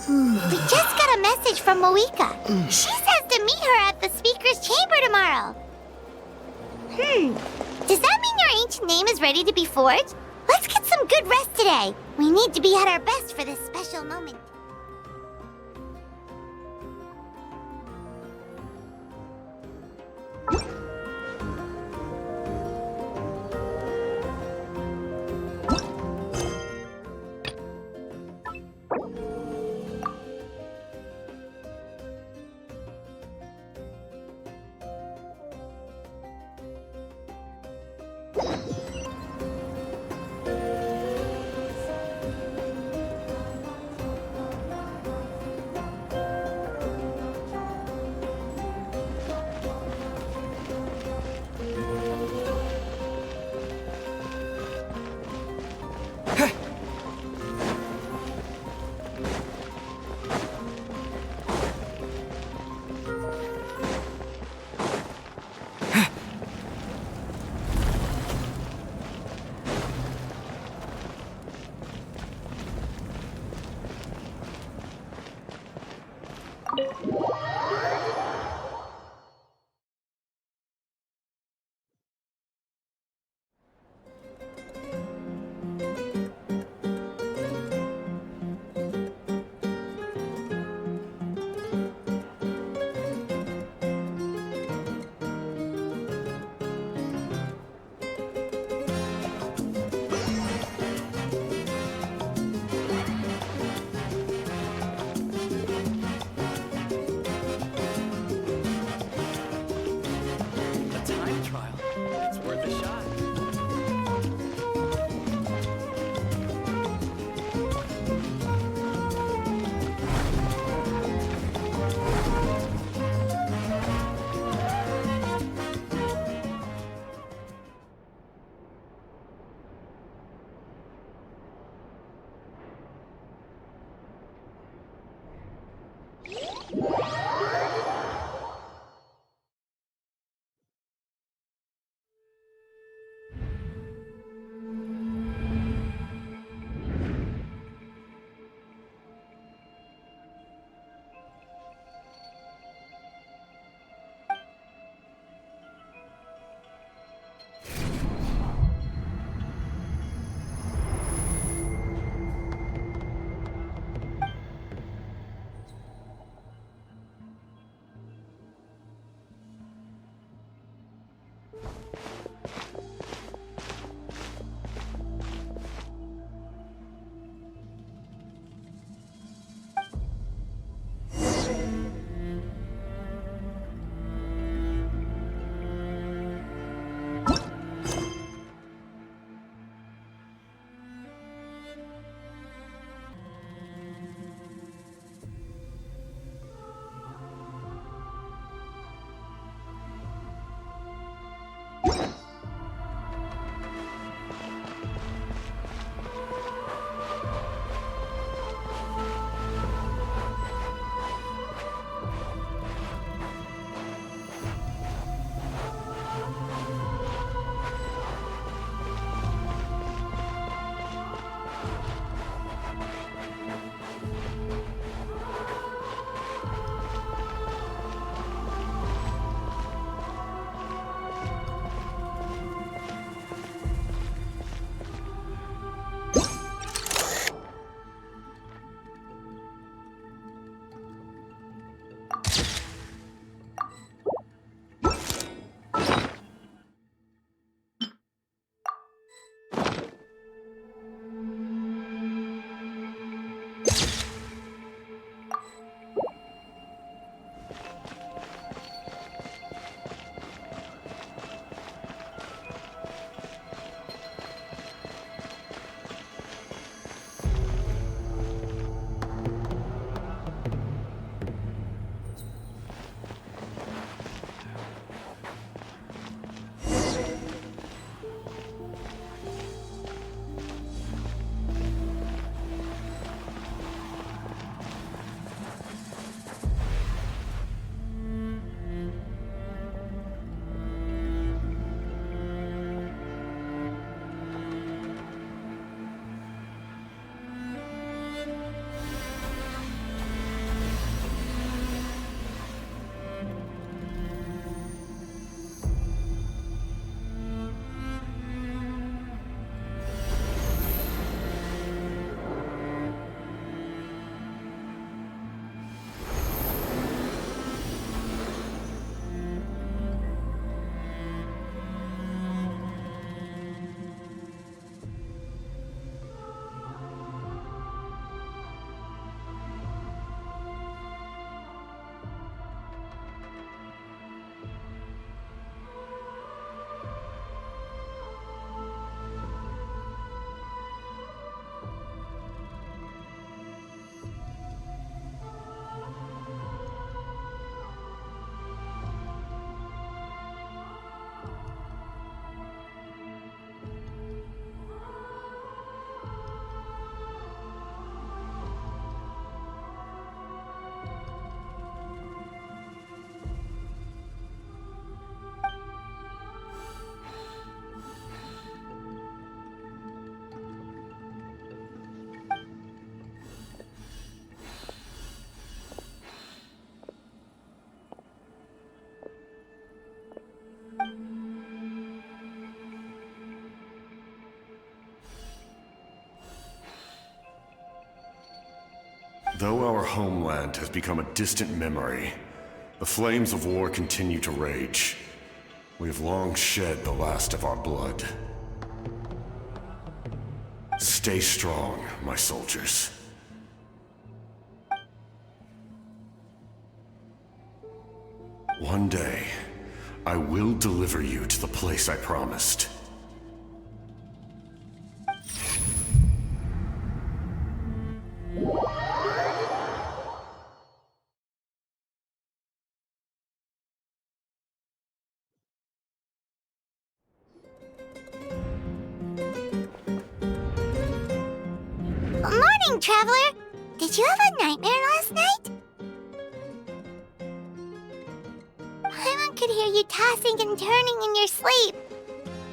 We just got a message from Mavuika. She says to meet her at the speaker's chamber tomorrow. Does that mean your ancient name is ready to be forged? Let's get some good rest today. We need to be at our best for this special moment. Though our homeland has become a distant memory, the flames of war continue to rage. We have long shed the last of our blood. Stay strong, my soldiers. One day, I will deliver you to the place I promised. Morning, Traveler! Did you have a nightmare last night? Paimon could hear you tossing and turning in your sleep.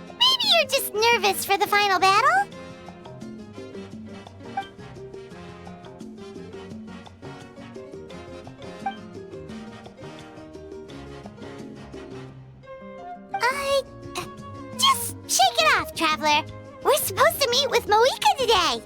Maybe you're just nervous for the final battle? Just shake it off, Traveler. We're supposed to meet with Mavuika today.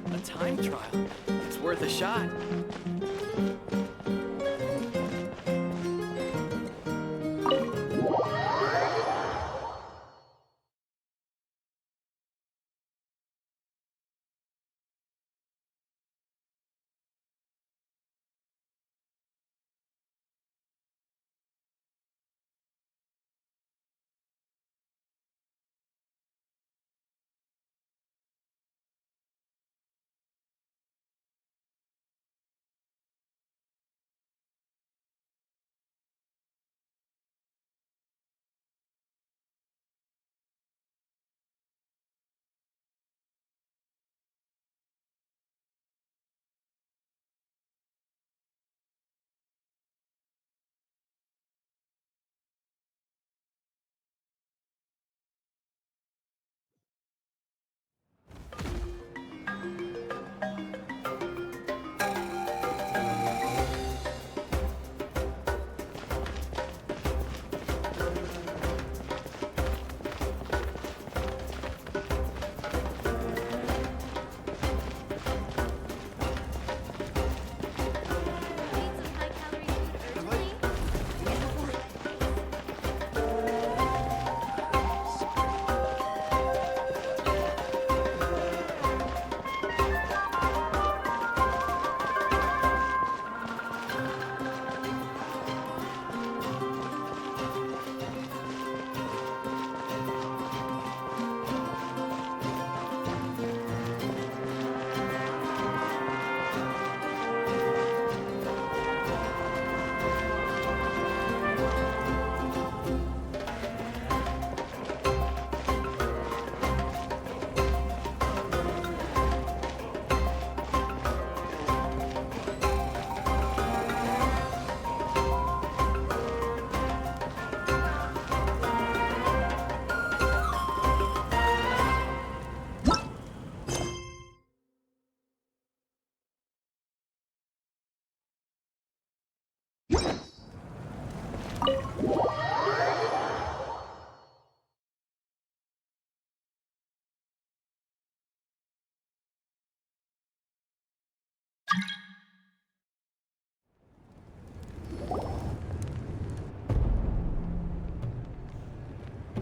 A time trial. It's worth a shot.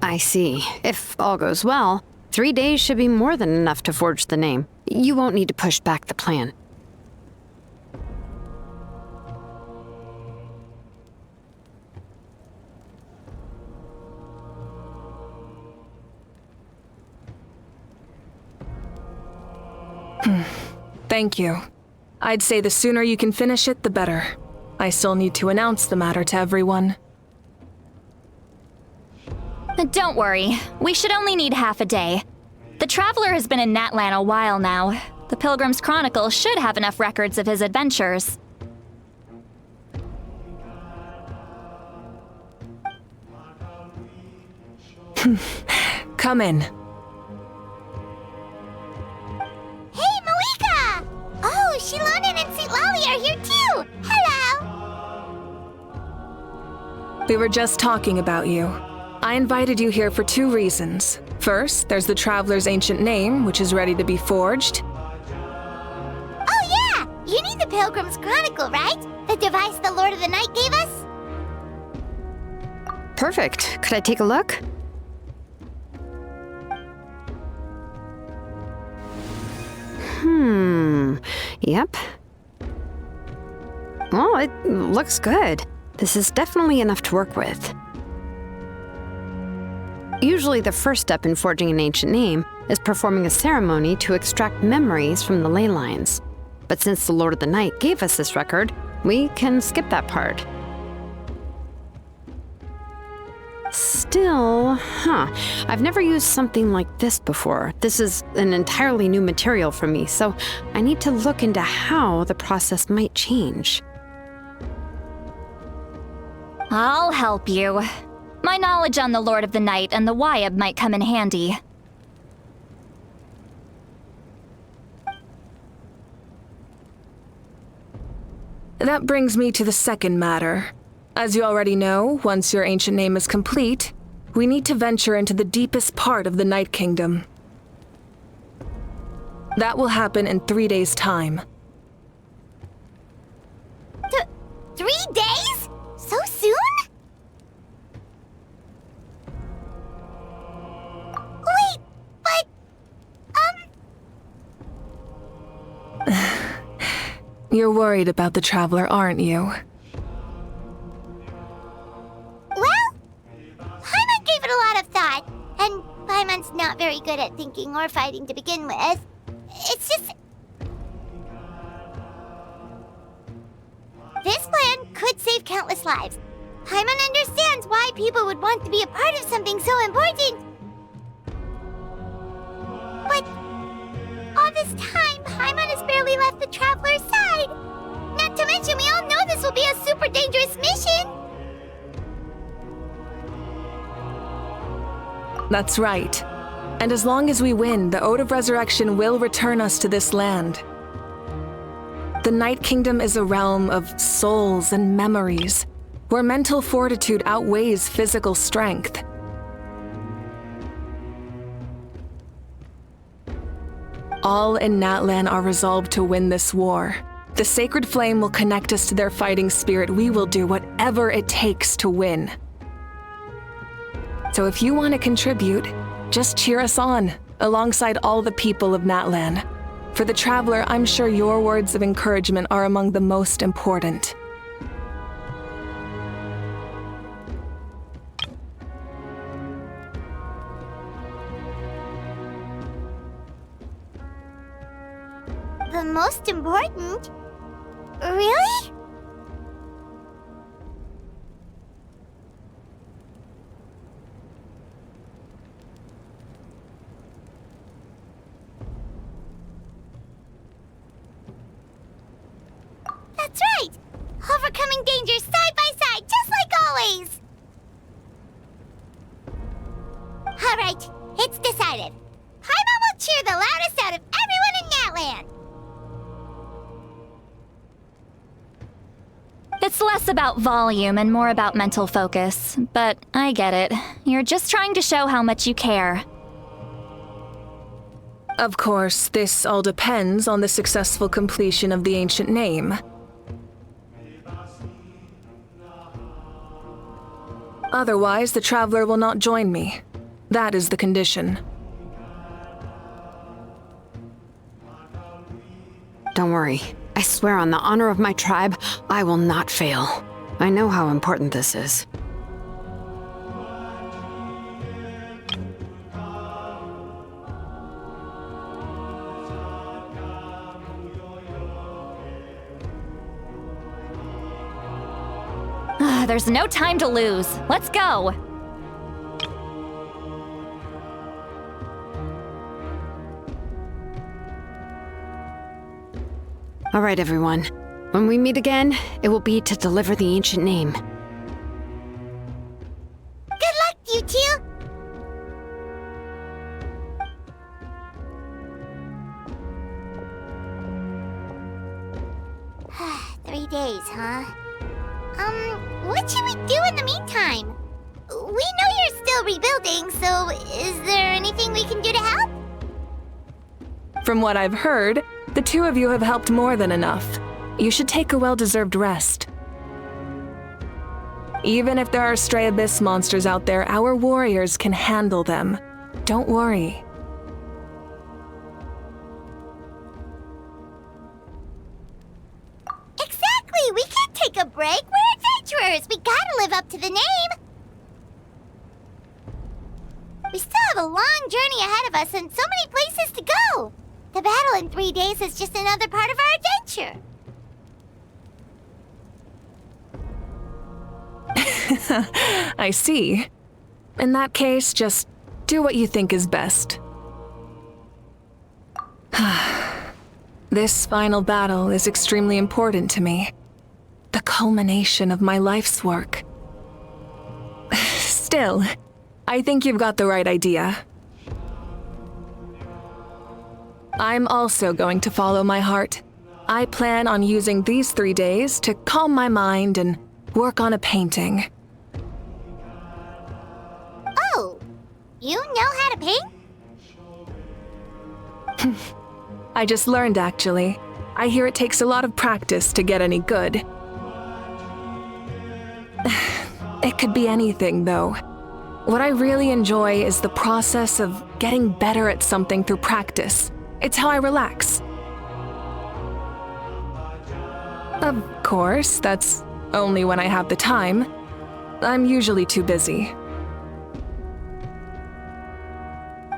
I see. If all goes well, 3 days should be more than enough to forge the name. You won't need to push back the plan. Thank you. I'd say the sooner you can finish it, the better. I still need to announce the matter to everyone. Don't worry, we should only need half a day. The Traveler has been in Natlan a while now. The Pilgrim's Chronicle should have enough records of his adventures. Come in. Hey, Mavuika! Oh, Xilonen and Citlali are here too! Hello! We were just talking about you. I invited you here for 2 reasons. First, there's the Traveler's ancient name, which is ready to be forged. Oh yeah! You need the Pilgrim's Chronicle, right? The device the Lord of the Night gave us? Perfect. Could I take a look? Yep. Well, it looks good. This is definitely enough to work with. Usually the first step in forging an ancient name is performing a ceremony to extract memories from the ley lines. But since the Lord of the Night gave us this record, we can skip that part. Still, I've never used something like this before. This is an entirely new material for me, so I need to look into how the process might change. I'll help you. My knowledge on the Lord of the Night and the Wyab might come in handy. That brings me to the second matter. As you already know, once your ancient name is complete, we need to venture into the deepest part of the Night Kingdom. That will happen in 3 days' time. 3 days? So soon? Wait, but... You're worried about the Traveler, aren't you? Well, Paimon gave it a lot of thought, and Paimon's not very good at thinking or fighting to begin with. It's just... This plan could save countless lives. Paimon understands why people would want to be a part of something so important. But all this time, Paimon has barely left the Traveler's side. Not to mention, we all know this will be a super dangerous mission. That's right. And as long as we win, the Ode of Resurrection will return us to this land. The Night Kingdom is a realm of souls and memories, where mental fortitude outweighs physical strength. All in Natlan are resolved to win this war. The sacred flame will connect us to their fighting spirit. We will do whatever it takes to win. So if you want to contribute, just cheer us on, alongside all the people of Natlan. For the Traveler, I'm sure your words of encouragement are among the most important. The most important? Really? That's right! Overcoming dangers side by side, just like always! Alright, it's decided. Paimon will cheer the loudest out of everyone in Natlan! It's less about volume and more about mental focus, but I get it. You're just trying to show how much you care. Of course, this all depends on the successful completion of the ancient name. Otherwise, the Traveler will not join me. That is the condition. Don't worry. I swear on the honor of my tribe, I will not fail. I know how important this is. There's no time to lose. Let's go. All right, everyone. When we meet again, it will be to deliver the ancient name. Good luck, you two! Three days, huh? What should we do in the meantime? We know you're still rebuilding, so is there anything we can do to help? From what I've heard, the two of you have helped more than enough. You should take a well-deserved rest. Even if there are stray abyss monsters out there, our warriors can handle them. Don't worry. Exactly! We can't take a break! We're adventurers! We gotta live up to the name! We still have a long journey ahead of us and so many places to go! The battle in 3 days is just another part of our adventure! I see. In that case, just do what you think is best. This final battle is extremely important to me. The culmination of my life's work. Still, I think you've got the right idea. I'm also going to follow my heart. I plan on using these 3 days to calm my mind and work on a painting. Oh! You know how to paint? I just learned, actually. I hear it takes a lot of practice to get any good. It could be anything, though. What I really enjoy is the process of getting better at something through practice. It's how I relax. Of course, that's only when I have the time. I'm usually too busy.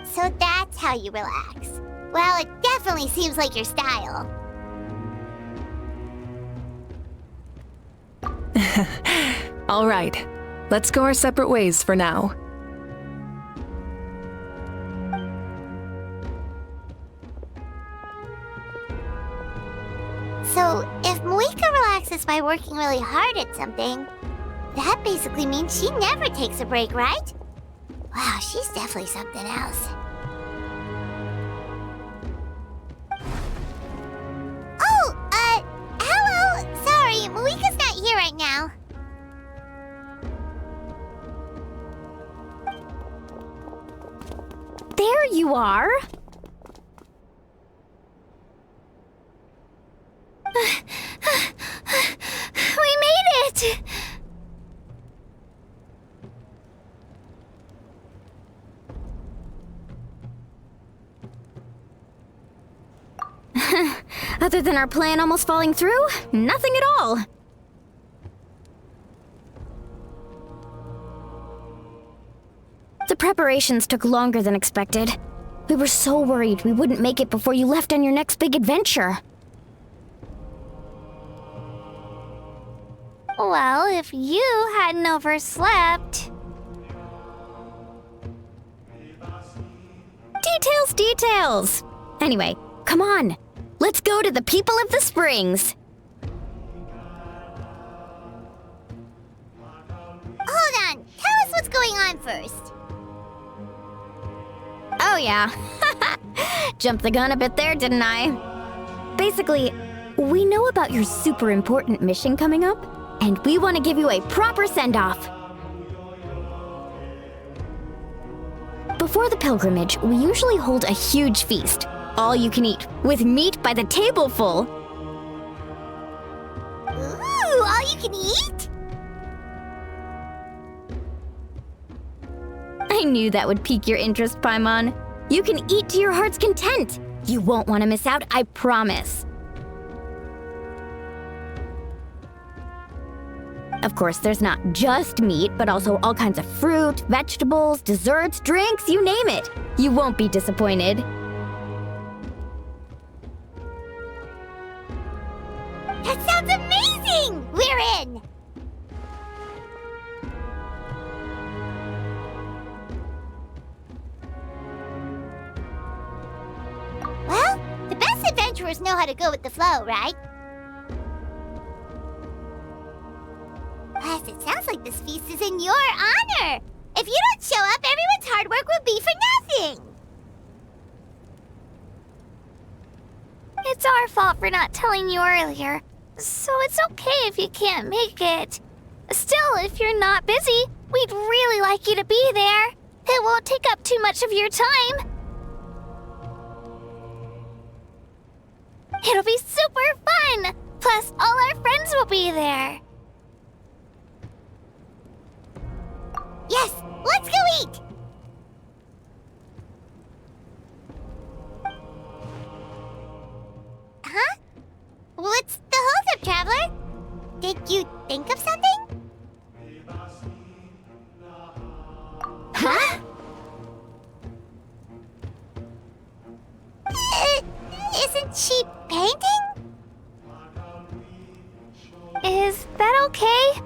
So that's how you relax. Well, it definitely seems like your style. All right, let's go our separate ways for now. So, if Mavuika relaxes by working really hard at something, that basically means she never takes a break, right? Wow, she's definitely something else. Oh, hello! Sorry, Mavuika's not here right now. There you are. We made it! Other than our plan almost falling through, nothing at all. The preparations took longer than expected. We were so worried we wouldn't make it before you left on your next big adventure. Well, if you hadn't overslept... Details! Anyway, come on. Let's go to the people of the springs. Hold on, tell us what's going on first. Oh yeah. Jumped the gun a bit there, didn't I? Basically, we know about your super important mission coming up, and we want to give you a proper send-off. Before the pilgrimage, we usually hold a huge feast, all you can eat, with meat by the tableful. Ooh, all you can eat? I knew that would pique your interest, Paimon. You can eat to your heart's content. You won't want to miss out, I promise. Of course, there's not just meat, but also all kinds of fruit, vegetables, desserts, drinks, you name it. You won't be disappointed. That sounds amazing! We're in! adventurers know how to go with the flow, right? Plus, it sounds like this feast is in your honor. If you don't show up, everyone's hard work will be for nothing. It's our fault for not telling you earlier, so it's okay if you can't make it. Still, if you're not busy, we'd really like you to be there. It won't take up too much of your time. It'll be super fun! Plus, all our friends will be there. Yes, let's go eat! Huh? What's the holdup, Traveler? Did you think of something? Huh? Isn't she painting? Is that okay?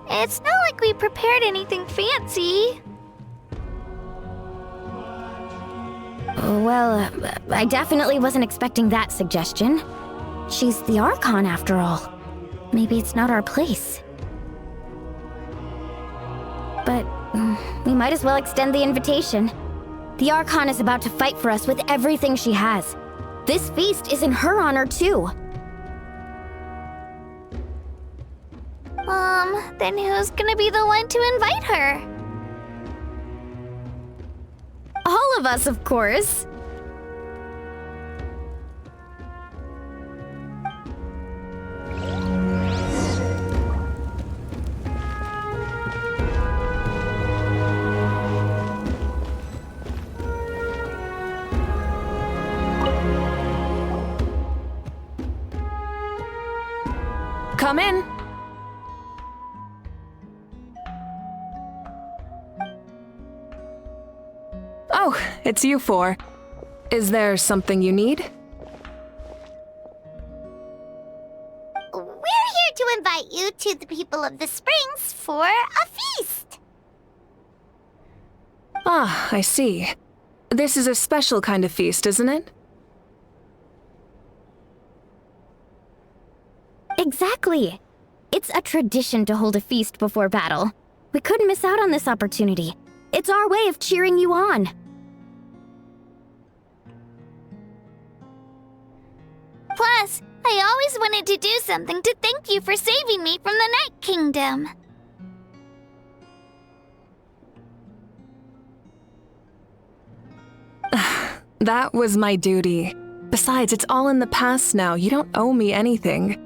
It's not like we prepared anything fancy. Well, I definitely wasn't expecting that suggestion. She's the Archon after all. Maybe it's not our place. But we might as well extend the invitation. The Archon is about to fight for us with everything she has. This feast is in her honor too. Then who's gonna be the one to invite her? All of us, of course. Come in. Oh, it's you four. Is there something you need? We're here to invite you to the people of the Springs for a feast. Ah, I see. This is a special kind of feast, isn't it? Exactly. It's a tradition to hold a feast before battle. We couldn't miss out on this opportunity. It's our way of cheering you on. Plus, I always wanted to do something to thank you for saving me from the Night Kingdom. That was my duty. Besides, it's all in the past now. You don't owe me anything.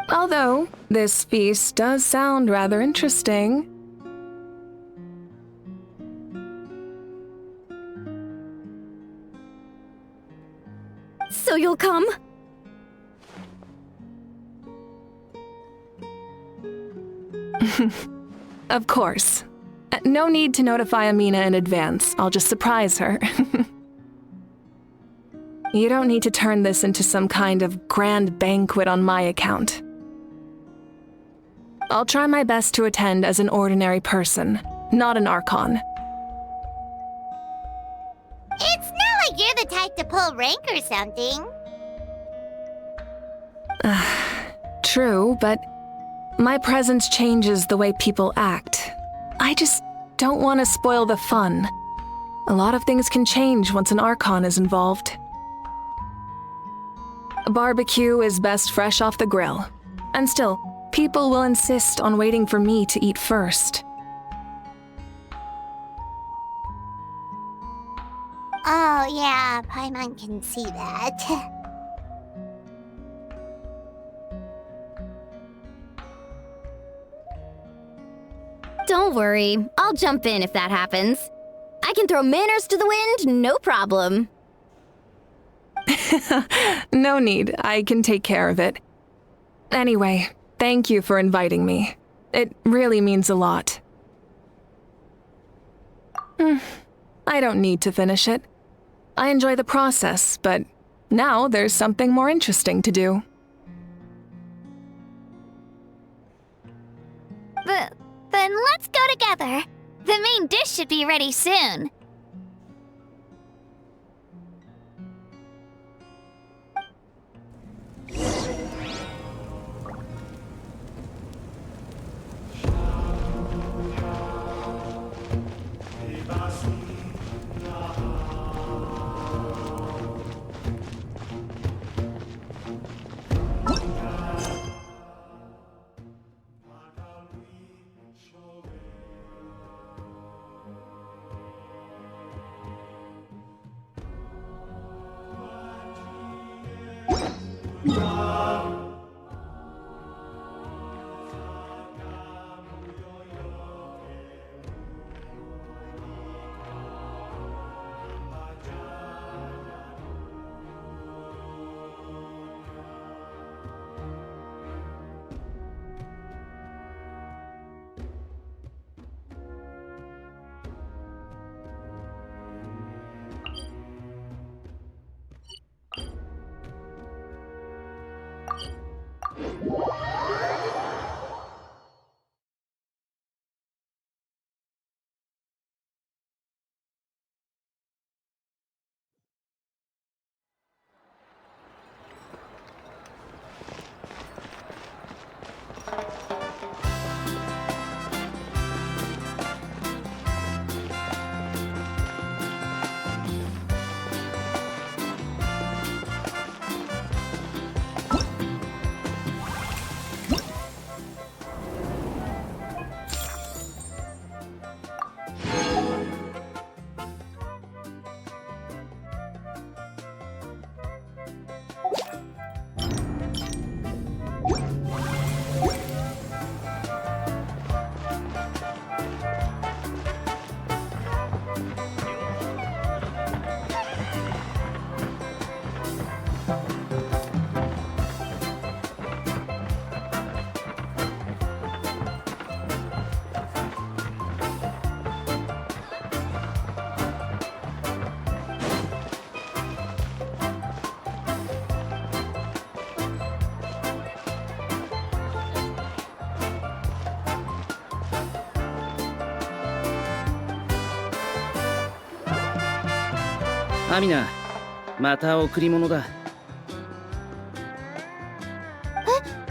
Although, this feast does sound rather interesting. So you'll come? Of course. No need to notify Amina in advance. I'll just surprise her. You don't need to turn this into some kind of grand banquet on my account. I'll try my best to attend as an ordinary person, not an Archon. It's not like you're the type to pull rank or something. True, but my presence changes the way people act. I just don't want to spoil the fun. A lot of things can change once an Archon is involved. A barbecue is best fresh off the grill. And still, people will insist on waiting for me to eat first. Oh yeah, Paimon can see that. Don't worry, I'll jump in if that happens. I can throw manners to the wind, no problem. No need, I can take care of it. Anyway, thank you for inviting me. It really means a lot. I don't need to finish it. I enjoy the process, but now there's something more interesting to do. Then let's go together. The main dish should be ready soon. アミナ、また贈り物だ。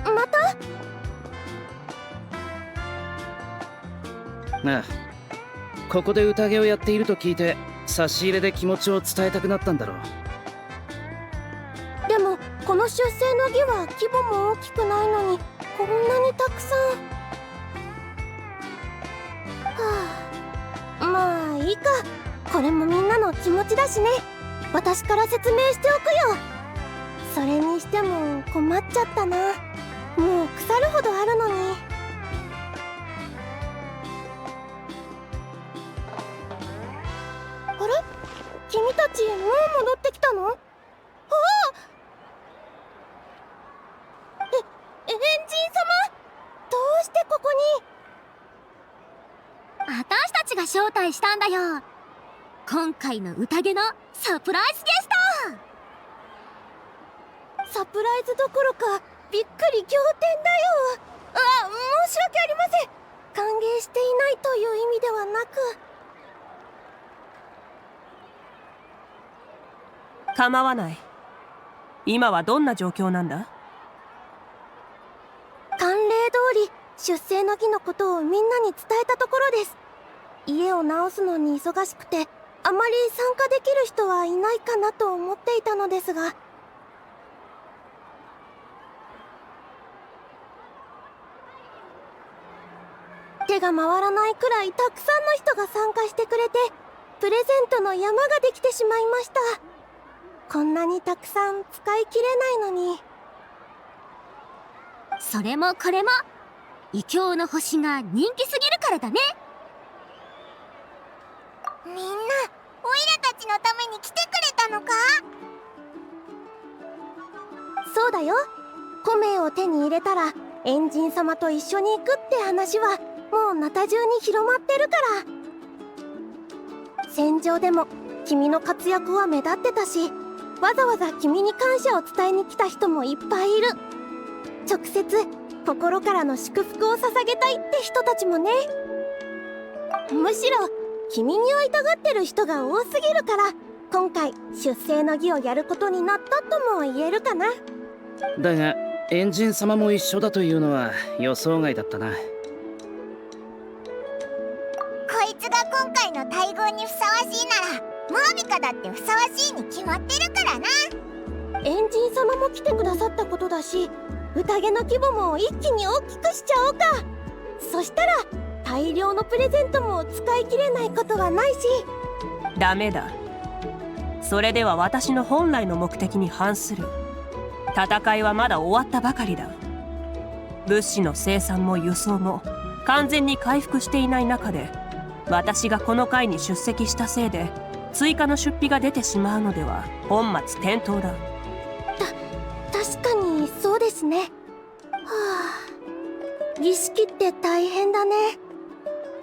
また？ああ、ここで宴をやっていると聞いて差し入れで気持ちを伝えたくなったんだろう。でもこの出世の儀は規模も大きくないのにこんなにたくさん。まあいいか。これもみんなの気持ちだしね。私から説明しておくよ。それにしても困っちゃったな。もう腐るほどあるのに。あれ？君たちもう戻ってきたの？ああ！エンジン様？どうしてここに？私たちが招待したんだよ。今回の宴のサプライズゲスト。サプライズどころかびっくり仰天だよ。申し訳ありません。歓迎していないという意味ではなく。構わない。今はどんな状況なんだ？慣例通り出世の儀のことをみんなに伝えたところです。家を直すのに忙しくてあまり参加できる人はいないかなと思っていたのですが、手が回らないくらいたくさんの人が参加してくれて、プレゼントの山ができてしまいました。こんなにたくさん使い切れないのに。それもこれも異教の星が人気すぎるからだね。みんなオイラたちのために来てくれたのか？そうだよ。コメを手に入れたらエンジン様と一緒に行くって話はもうナタ中に広まってるから。戦場でも君の活躍は目立ってたし、わざわざ君に感謝を伝えに来た人もいっぱいいる。直接心からの祝福を捧げたいって人たちもね。むしろ君に会いたがってる人が多すぎるから、今回出世の儀をやることになったとも言えるかな。だがエンジン様も一緒だというのは予想外だったな。こいつが今回の大号にふさわしいならマービカだってふさわしいに決まってるからな。エンジン様も来てくださったことだし、宴の規模も一気に大きくしちゃおうか。そしたら大量のプレゼントも使い切れないことはないし。ダメだ。それでは私の本来の目的に反する。戦いはまだ終わったばかりだ。物資の生産も輸送も完全に回復していない中で、私がこの会に出席したせいで追加の出費が出てしまうのでは本末転倒だ。確かにそうですね。はあ、儀式って大変だね。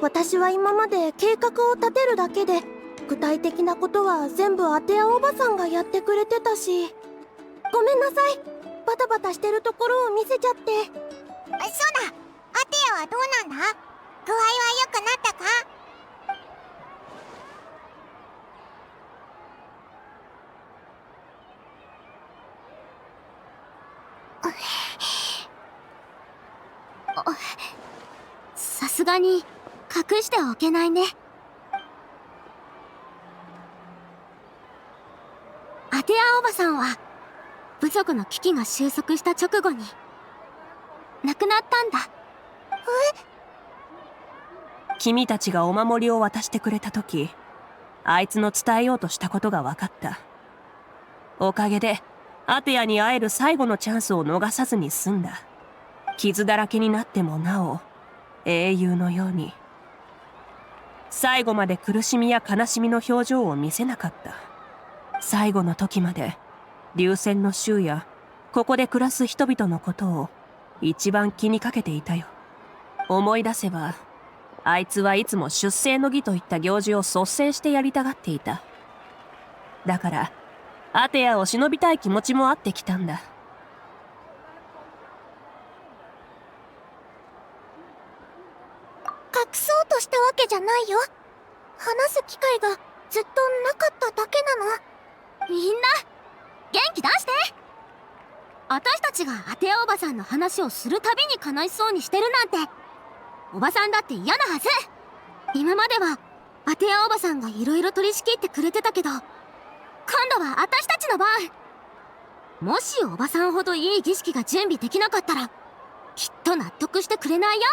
私は今まで計画を立てるだけで、具体的なことは全部アテアおばさんがやってくれてたし。ごめんなさい、バタバタしてるところを見せちゃって。そうだ、アテアはどうなんだ？具合は良くなったか？さすがに隠しておけないね。アテアおばさんは部族の危機が収束した直後に亡くなったんだ。君たちがお守りを渡してくれた時、あいつの伝えようとしたことが分かった。おかげでアテアに会える最後のチャンスを逃さずに済んだ。傷だらけになってもなお英雄のように最後まで苦しみや悲しみの表情を見せなかった。最後の時まで流線の衆やここで暮らす人々のことを一番気にかけていたよ。思い出せばあいつはいつも出征の儀といった行事を率先してやりたがっていた。だからアテアを忍びたい気持ちもあってきたんだ。隠そうとしたわけじゃないよ。話す機会がずっとなかっただけなの。みんな元気出して。私たちがアテアおばさんの話をするたびに悲しそうにしてるなんて、おばさんだって嫌なはず。今まではアテアおばさんがいろいろ取り仕切ってくれてたけど、今度は私たちの番。もしおばさんほどいい儀式が準備できなかったらきっと納得してくれないよ。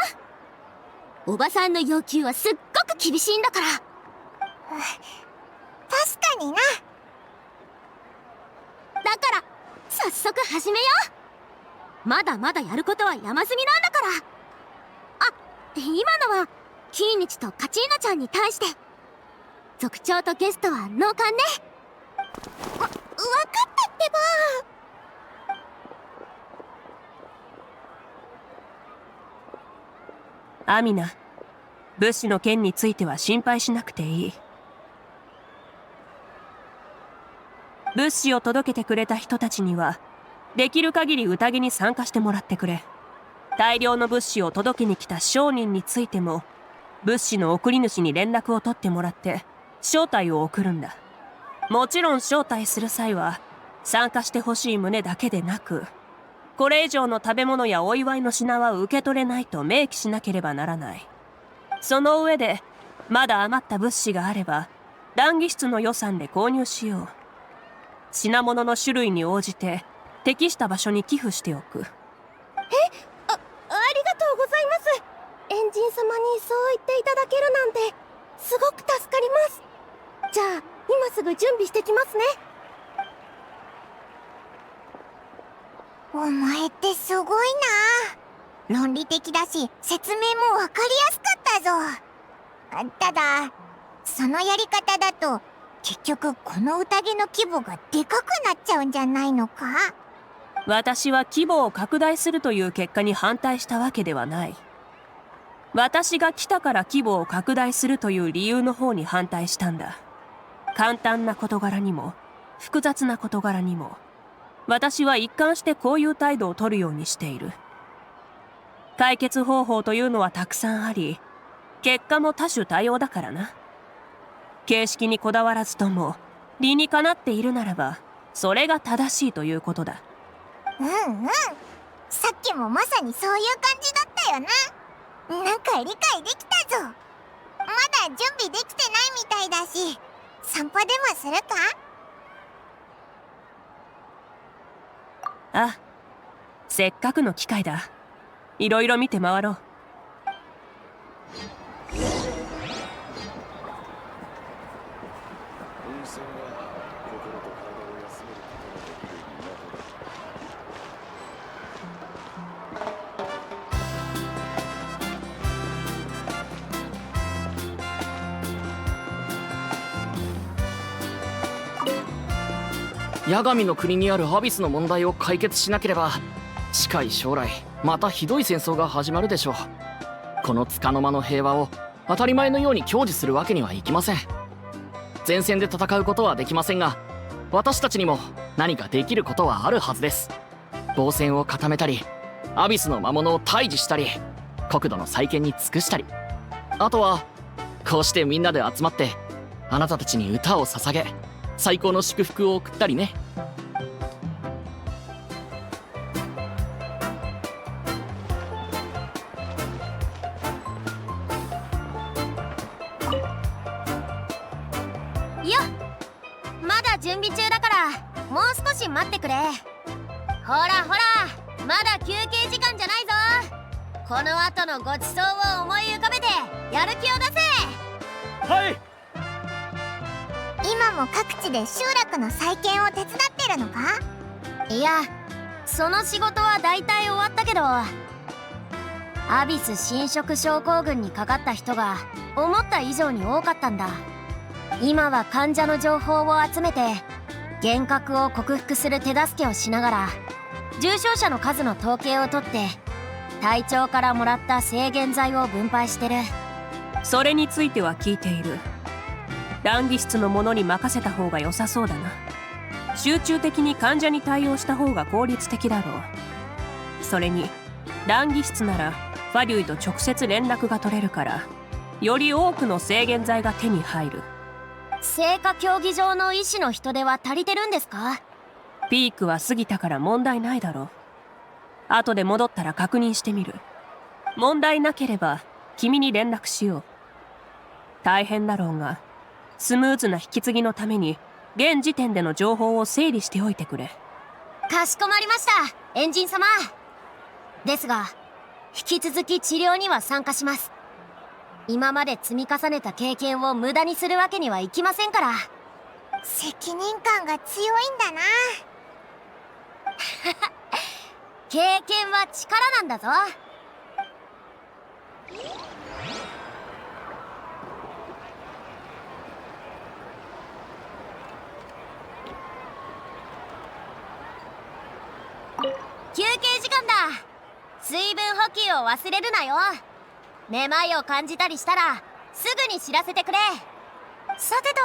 おばさんの要求はすっごく厳しいんだから。確かにな。だから早速始めよう。まだまだやることは山積みなんだから。あ、今のはキーニチとカチーナちゃんに対して。族長とゲストは納棺ね。わかったってば。アミナ、物資の件については心配しなくていい。物資を届けてくれた人たちにはできる限り宴に参加してもらってくれ。大量の物資を届けに来た商人についても物資の送り主に連絡を取ってもらって招待を送るんだ。もちろん招待する際は参加してほしい旨だけでなく、これ以上の食べ物やお祝いの品は受け取れないと明記しなければならない。その上でまだ余った物資があれば談義室の予算で購入しよう。品物の種類に応じて適した場所に寄付しておく。ありがとうございます。エンジン様にそう言っていただけるなんてすごく助かります。じゃあ今すぐ準備してきますね。お前ってすごいな。論理的だし説明もわかりやすかったぞ。ただそのやり方だと結局この宴の規模がでかくなっちゃうんじゃないのか？私は規模を拡大するという結果に反対したわけではない。私が来たから規模を拡大するという理由の方に反対したんだ。簡単な事柄にも複雑な事柄にも私は一貫してこういう態度を取るようにしている。解決方法というのはたくさんあり、結果も多種多様だからな。形式にこだわらずとも理にかなっているならばそれが正しいということだ。さっきもまさにそういう感じだったよな。なんか理解できたぞ。まだ準備できてないみたいだし散歩でもするか？あ、せっかくの機会だ。いろいろ見て回ろう。八神の国にあるアビスの問題を解決しなければ近い将来またひどい戦争が始まるでしょう。この束の間の平和を当たり前のように享受するわけにはいきません。前線で戦うことはできませんが、私たちにも何かできることはあるはずです。防戦を固めたり、アビスの魔物を退治したり、国土の再建に尽くしたり、あとはこうしてみんなで集まってあなたたちに歌を捧げ、最高の祝福を送ったりね。よっ、まだ準備中だからもう少し待ってくれ。ほらほら、まだ休憩時間じゃないぞ。この後のごちそうを思い浮かべてやる気を出せ。はい。今も各地で集落の再建を手伝ってるのか？いや、その仕事は大体終わったけど、アビス侵食症候群にかかった人が思った以上に多かったんだ。今は患者の情報を集めて幻覚を克服する手助けをしながら、重症者の数の統計を取って隊長からもらった制限剤を分配してる。それについては聞いている。談義室の者に任せた方が良さそうだな。集中的に患者に対応した方が効率的だろう。それに談義室ならファリュイと直接連絡が取れるから、より多くの制限剤が手に入る。聖火競技場の医師の人手は足りてるんですか？ピークは過ぎたから問題ないだろう。後で戻ったら確認してみる。問題なければ君に連絡しよう。大変だろうが、スムーズな引き継ぎのために現時点での情報を整理しておいてくれ。かしこまりました、エンジン様。ですが引き続き治療には参加します。今まで積み重ねた経験を無駄にするわけにはいきませんから。責任感が強いんだな。経験は力なんだぞ。休憩時間だ。水分補給を忘れるなよ。めまいを感じたりしたらすぐに知らせてくれ。さてと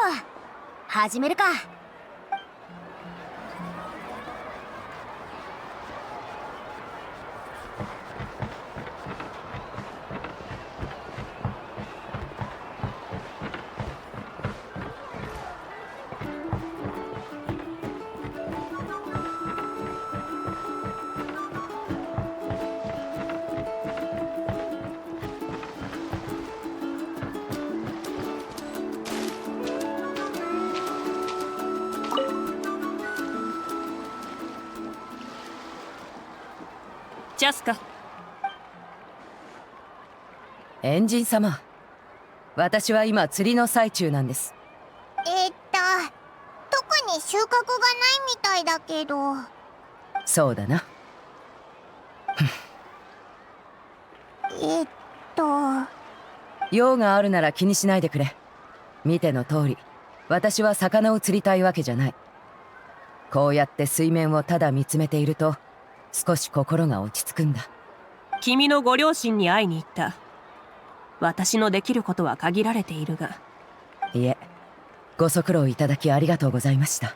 始めるか。ジャスカ。エンジン様、私は今釣りの最中なんです。特に収穫がないみたいだけど。そうだな。用があるなら気にしないでくれ。見ての通り、私は魚を釣りたいわけじゃない。こうやって水面をただ見つめていると少し心が落ち着くんだ。君のご両親に会いに行った。私のできることは限られているが。いえ、ご足労いただきありがとうございました。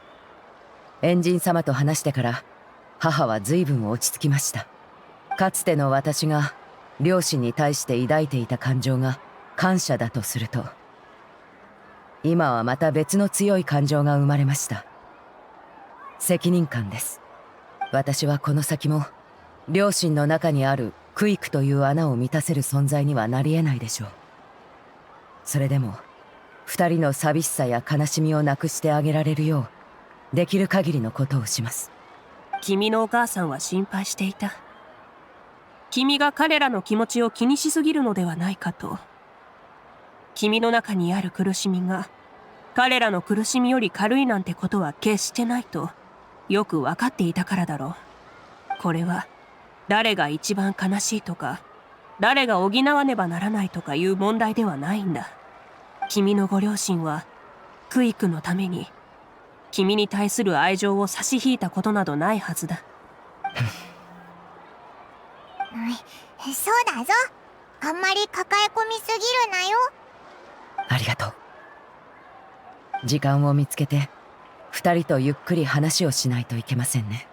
エンジン様と話してから母は随分落ち着きました。かつての私が両親に対して抱いていた感情が感謝だとすると、今はまた別の強い感情が生まれました。責任感です。私はこの先も両親の中にあるクイクという穴を満たせる存在にはなり得ないでしょう。それでも二人の寂しさや悲しみをなくしてあげられるようできる限りのことをします。君のお母さんは心配していた。君が彼らの気持ちを気にしすぎるのではないかと。君の中にある苦しみが彼らの苦しみより軽いなんてことは決してないとよく分かっていたからだろう。これは誰が一番悲しいとか、誰が補わねばならないとかいう問題ではないんだ。君のご両親はクイックのために君に対する愛情を差し引いたことなどないはずだ。そうだぞ。あんまり抱え込みすぎるなよ。ありがとう。時間を見つけて二人とゆっくり話をしないといけませんね。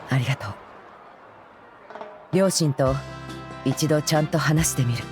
ありがとう。両親と一度ちゃんと話してみる。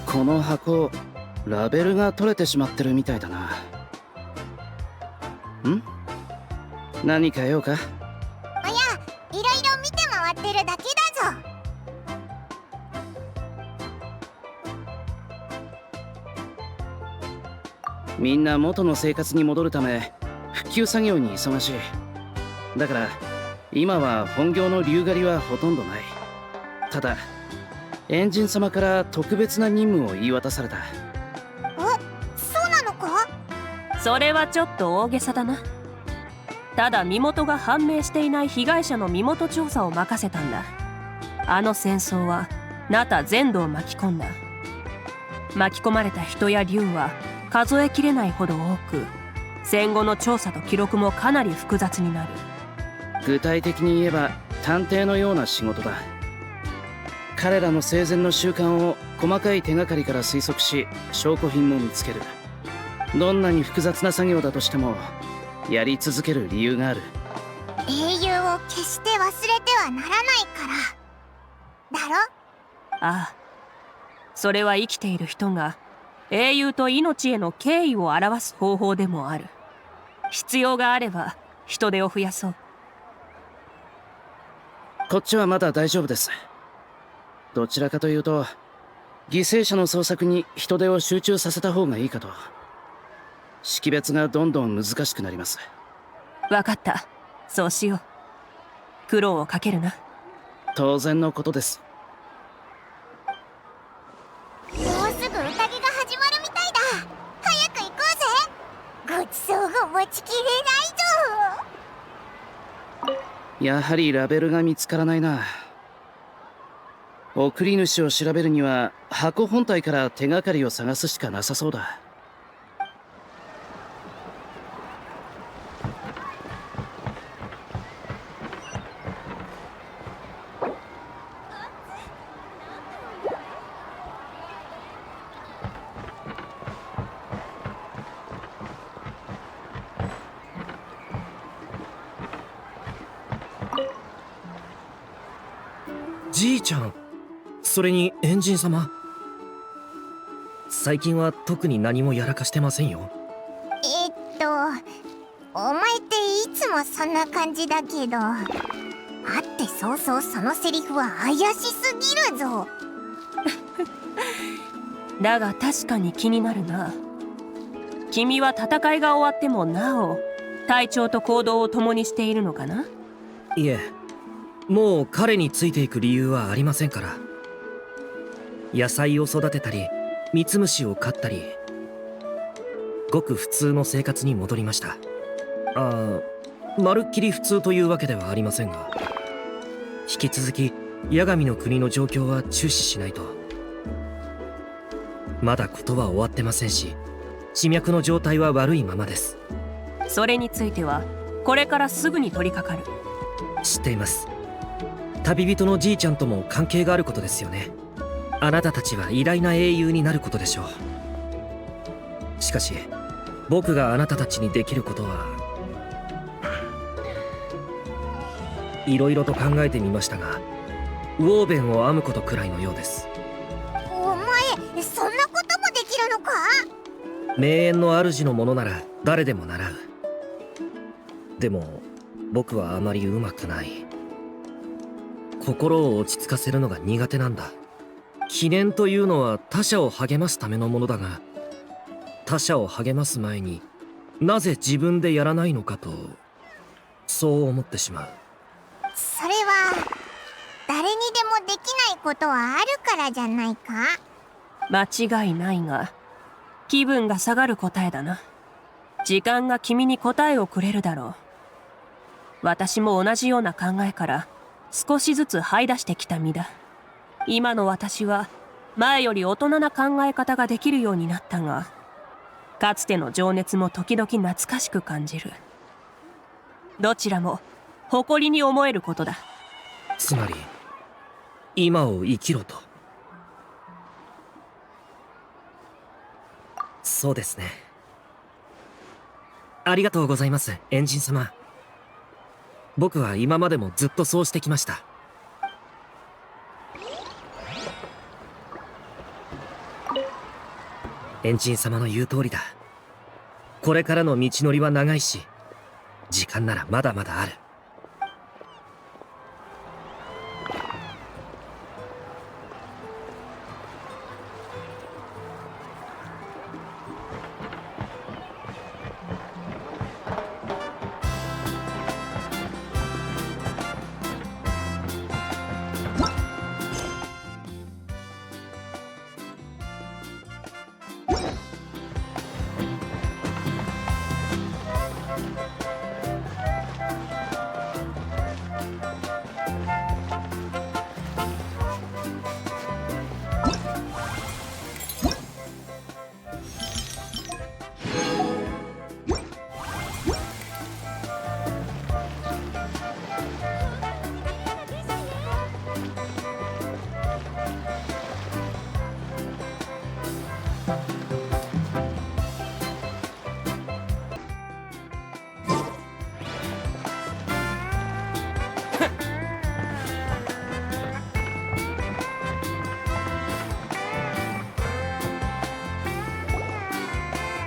この箱、ラベルが取れてしまってるみたいだな。何か用か？おや、いろいろ見て回ってるだけだぞ。みんな元の生活に戻るため復旧作業に忙しい。だから今は本業の竜狩りはほとんどない。ただエンジン様から特別な任務を言い渡された。そうなのか？それはちょっと大げさだな。ただ身元が判明していない被害者の身元調査を任せたんだ。あの戦争はナタ全土を巻き込んだ。巻き込まれた人や竜は数えきれないほど多く、戦後の調査と記録もかなり複雑になる。具体的に言えば探偵のような仕事だ。彼らの生前の習慣を細かい手がかりから推測し、証拠品も見つける。どんなに複雑な作業だとしてもやり続ける理由がある。英雄を決して忘れてはならないからだろ？ああ、それは生きている人が英雄と命への敬意を表す方法でもある。必要があれば人手を増やそう。こっちはまだ大丈夫です。どちらかというと犠牲者の捜索に人手を集中させた方がいいかと。識別がどんどん難しくなります。わかった、そうしよう。苦労をかけるな。当然のことです。もうすぐ宴が始まるみたいだ。早く行こうぜ。ごちそうが待ちきれないぞ。やはりラベルが見つからないな。送り主を調べるには箱本体から手がかりを探すしかなさそうだ。じいちゃん、それにエンジン様、最近は特に何もやらかしてませんよ。お前っていつもそんな感じだけど、会って早々そのセリフは怪しすぎるぞ。だが確かに気になるな。君は戦いが終わってもなお隊長と行動を共にしているのかな？いえ、もう彼についていく理由はありませんから。野菜を育てたりミツムシを飼ったり、ごく普通の生活に戻りました。まるっきり普通というわけではありませんが、引き続き八神の国の状況は注視しないと。まだことは終わってませんし、地脈の状態は悪いままです。それについてはこれからすぐに取り掛かる。知っています。旅人のじいちゃんとも関係があることですよね。あなたたちは偉大な英雄になることでしょう。しかし僕があなたたちにできることはいろいろと考えてみましたが、ウォーベンを編むことくらいのようです。お前そんなこともできるなのか？名園の主のものなら誰でも習う。でも僕はあまりうまくない。心を落ち着かせるのが苦手なんだ。記念というのは他者を励ますためのものだが、他者を励ます前になぜ自分でやらないのかと、そう思ってしまう。それは誰にでもできないことはあるからじゃないか？間違いないが、気分が下がる答えだな。時間が君に答えをくれるだろう。私も同じような考えから少しずつ這い出してきた身だ。今の私は前より大人な考え方ができるようになったが、かつての情熱も時々懐かしく感じる。どちらも誇りに思えることだ。つまり今を生きろと。そうですね。ありがとうございます、エンジン様。僕は今までもずっとそうしてきました。エンジン様の言う通りだ。これからの道のりは長いし、時間ならまだまだある。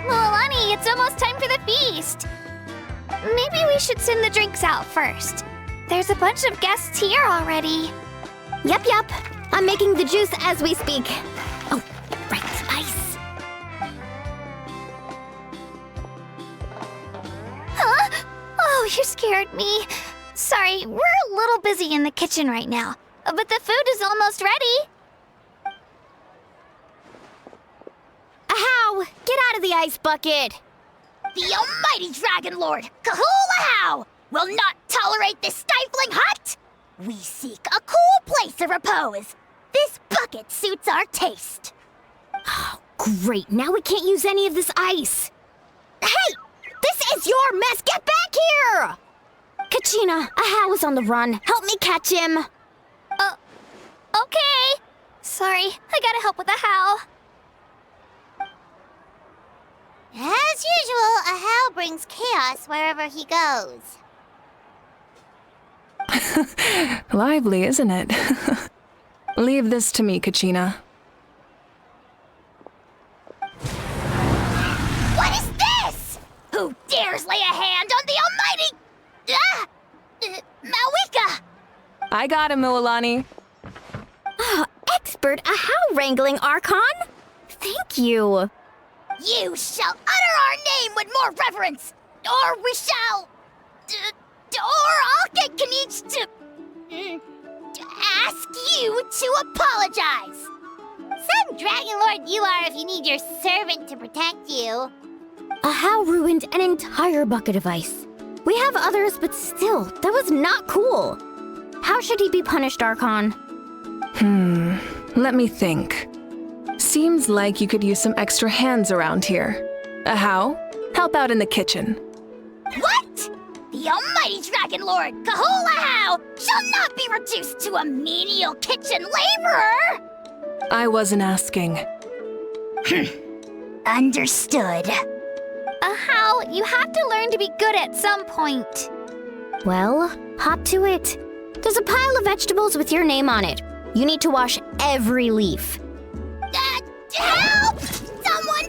Mualani, it's almost time for the feast. Maybe we should send the drinks out first. There's a bunch of guests here already. Yep. I'm making the juice as we speak. Oh, right, ice. Huh? Oh, you scared me. Sorry, we're a little busy in the kitchen right now, but the food is almost ready. Ahow! Get out of the ice bucket! The almighty Dragon Lord, Kahula will not tolerate this stifling hut! We seek a cool place of repose. This bucket suits our taste. Oh, great. Now we can't use any of this ice. Hey! This is your mess! Get back here! Kachina, Ahow is on the run. Help me catch him. Okay. Sorry, I gotta help with the how. As usual, Ahow brings chaos wherever he goes. Lively, isn't it? Leave this to me, Kachina. What is this? Who dares lay a hand on the almighty... Mavuika! I got him, Mualani. Oh, expert Ahow wrangling, Archon. Thank you. You shall utter our name with more reverence, or we shall... or I'll get Kanich to ask you to apologize. Some Dragon Lord you are if you need your servant to protect you. Ahow ruined an entire bucket of ice. We have others, but still, that was not cool. How should he be punished, Archon? Let me think. Seems like you could use some extra hands around here. Ahow, help out in the kitchen. What? The almighty Dragon Lord, Kahula shall not be reduced to a menial kitchen laborer! I wasn't asking. Understood. How? You have to learn to be good at some point. Well, hop to it. There's a pile of vegetables with your name on it. You need to wash every leaf. Help! Someone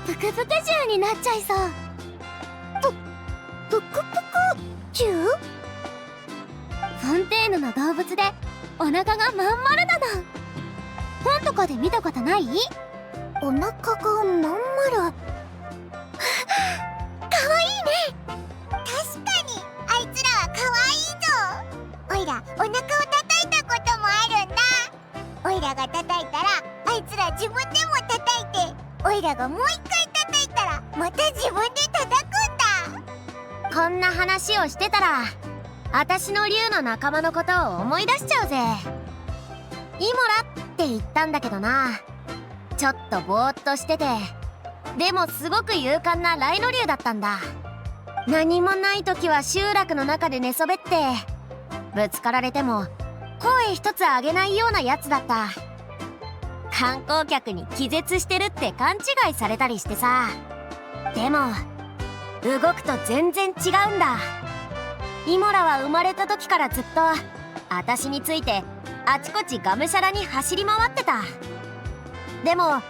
ぷくぷく獣になっちゃいそう。ぷくぷく獣？フォンテーヌの動物でお腹がまん丸なの。本とかで見たことない？お腹がまん丸。かわいいね。確かにあいつらはかわいいぞ。おいらお腹を叩いたこともあるんだ。おいらが叩いたらあいつら自分でも叩いて、おいらがもう一回叩いたらまた自分で叩くんだ。こんな話をしてたらあたしの竜の仲間のことを思い出しちゃうぜ。イモラって言ったんだけどな。ちょっとぼーっとしてて、でもすごく勇敢なライノ竜だったんだ。何もない時は集落の中で寝そべって、ぶつかられても声一つ上げないようなやつだった。観光客に気絶してるって勘違いされたりしてさ。でも動くと全然違うんだ。イモラは生まれた時からずっとあたしについてあちこちがむしゃらに走り回ってた。でも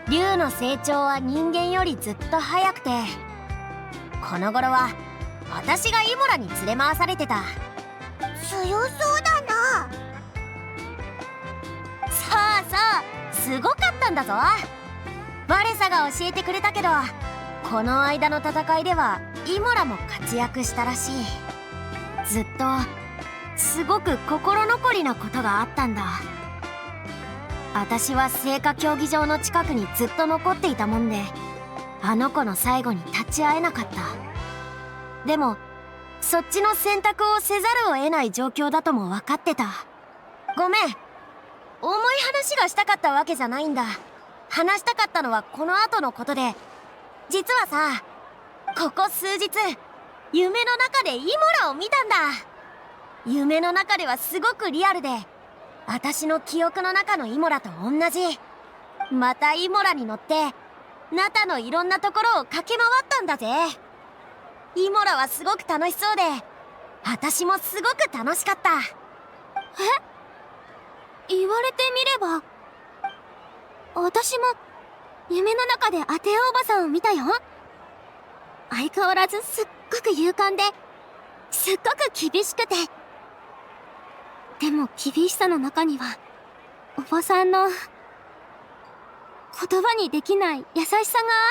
竜の成長は人間よりずっと早くて、この頃は私がイモラに連れ回されてた。強そうだな。そうすごかったんだぞ。バレサが教えてくれたけど、この間の戦いではイモラも活躍したらしい。ずっとすごく心残りなことがあったんだ。私は聖火競技場の近くにずっと残っていたもんで、あの子の最後に立ち会えなかった。でもそっちの選択をせざるを得ない状況だとも分かってた。ごめん、重い話がしたかったわけじゃないんだ。話したかったのはこの後のことで、実はさ、ここ数日夢の中でイモラを見たんだ。夢の中ではすごくリアルで、私の記憶の中のイモラと同じ。またイモラに乗ってナタのいろんなところを駆け回ったんだぜ。イモラはすごく楽しそうで、私もすごく楽しかった。言われてみれば私も夢の中でアテアおばさんを見たよ。相変わらずすっごく勇敢で、すっごく厳しくて、でも厳しさの中にはおばさんの言葉にできない優しさが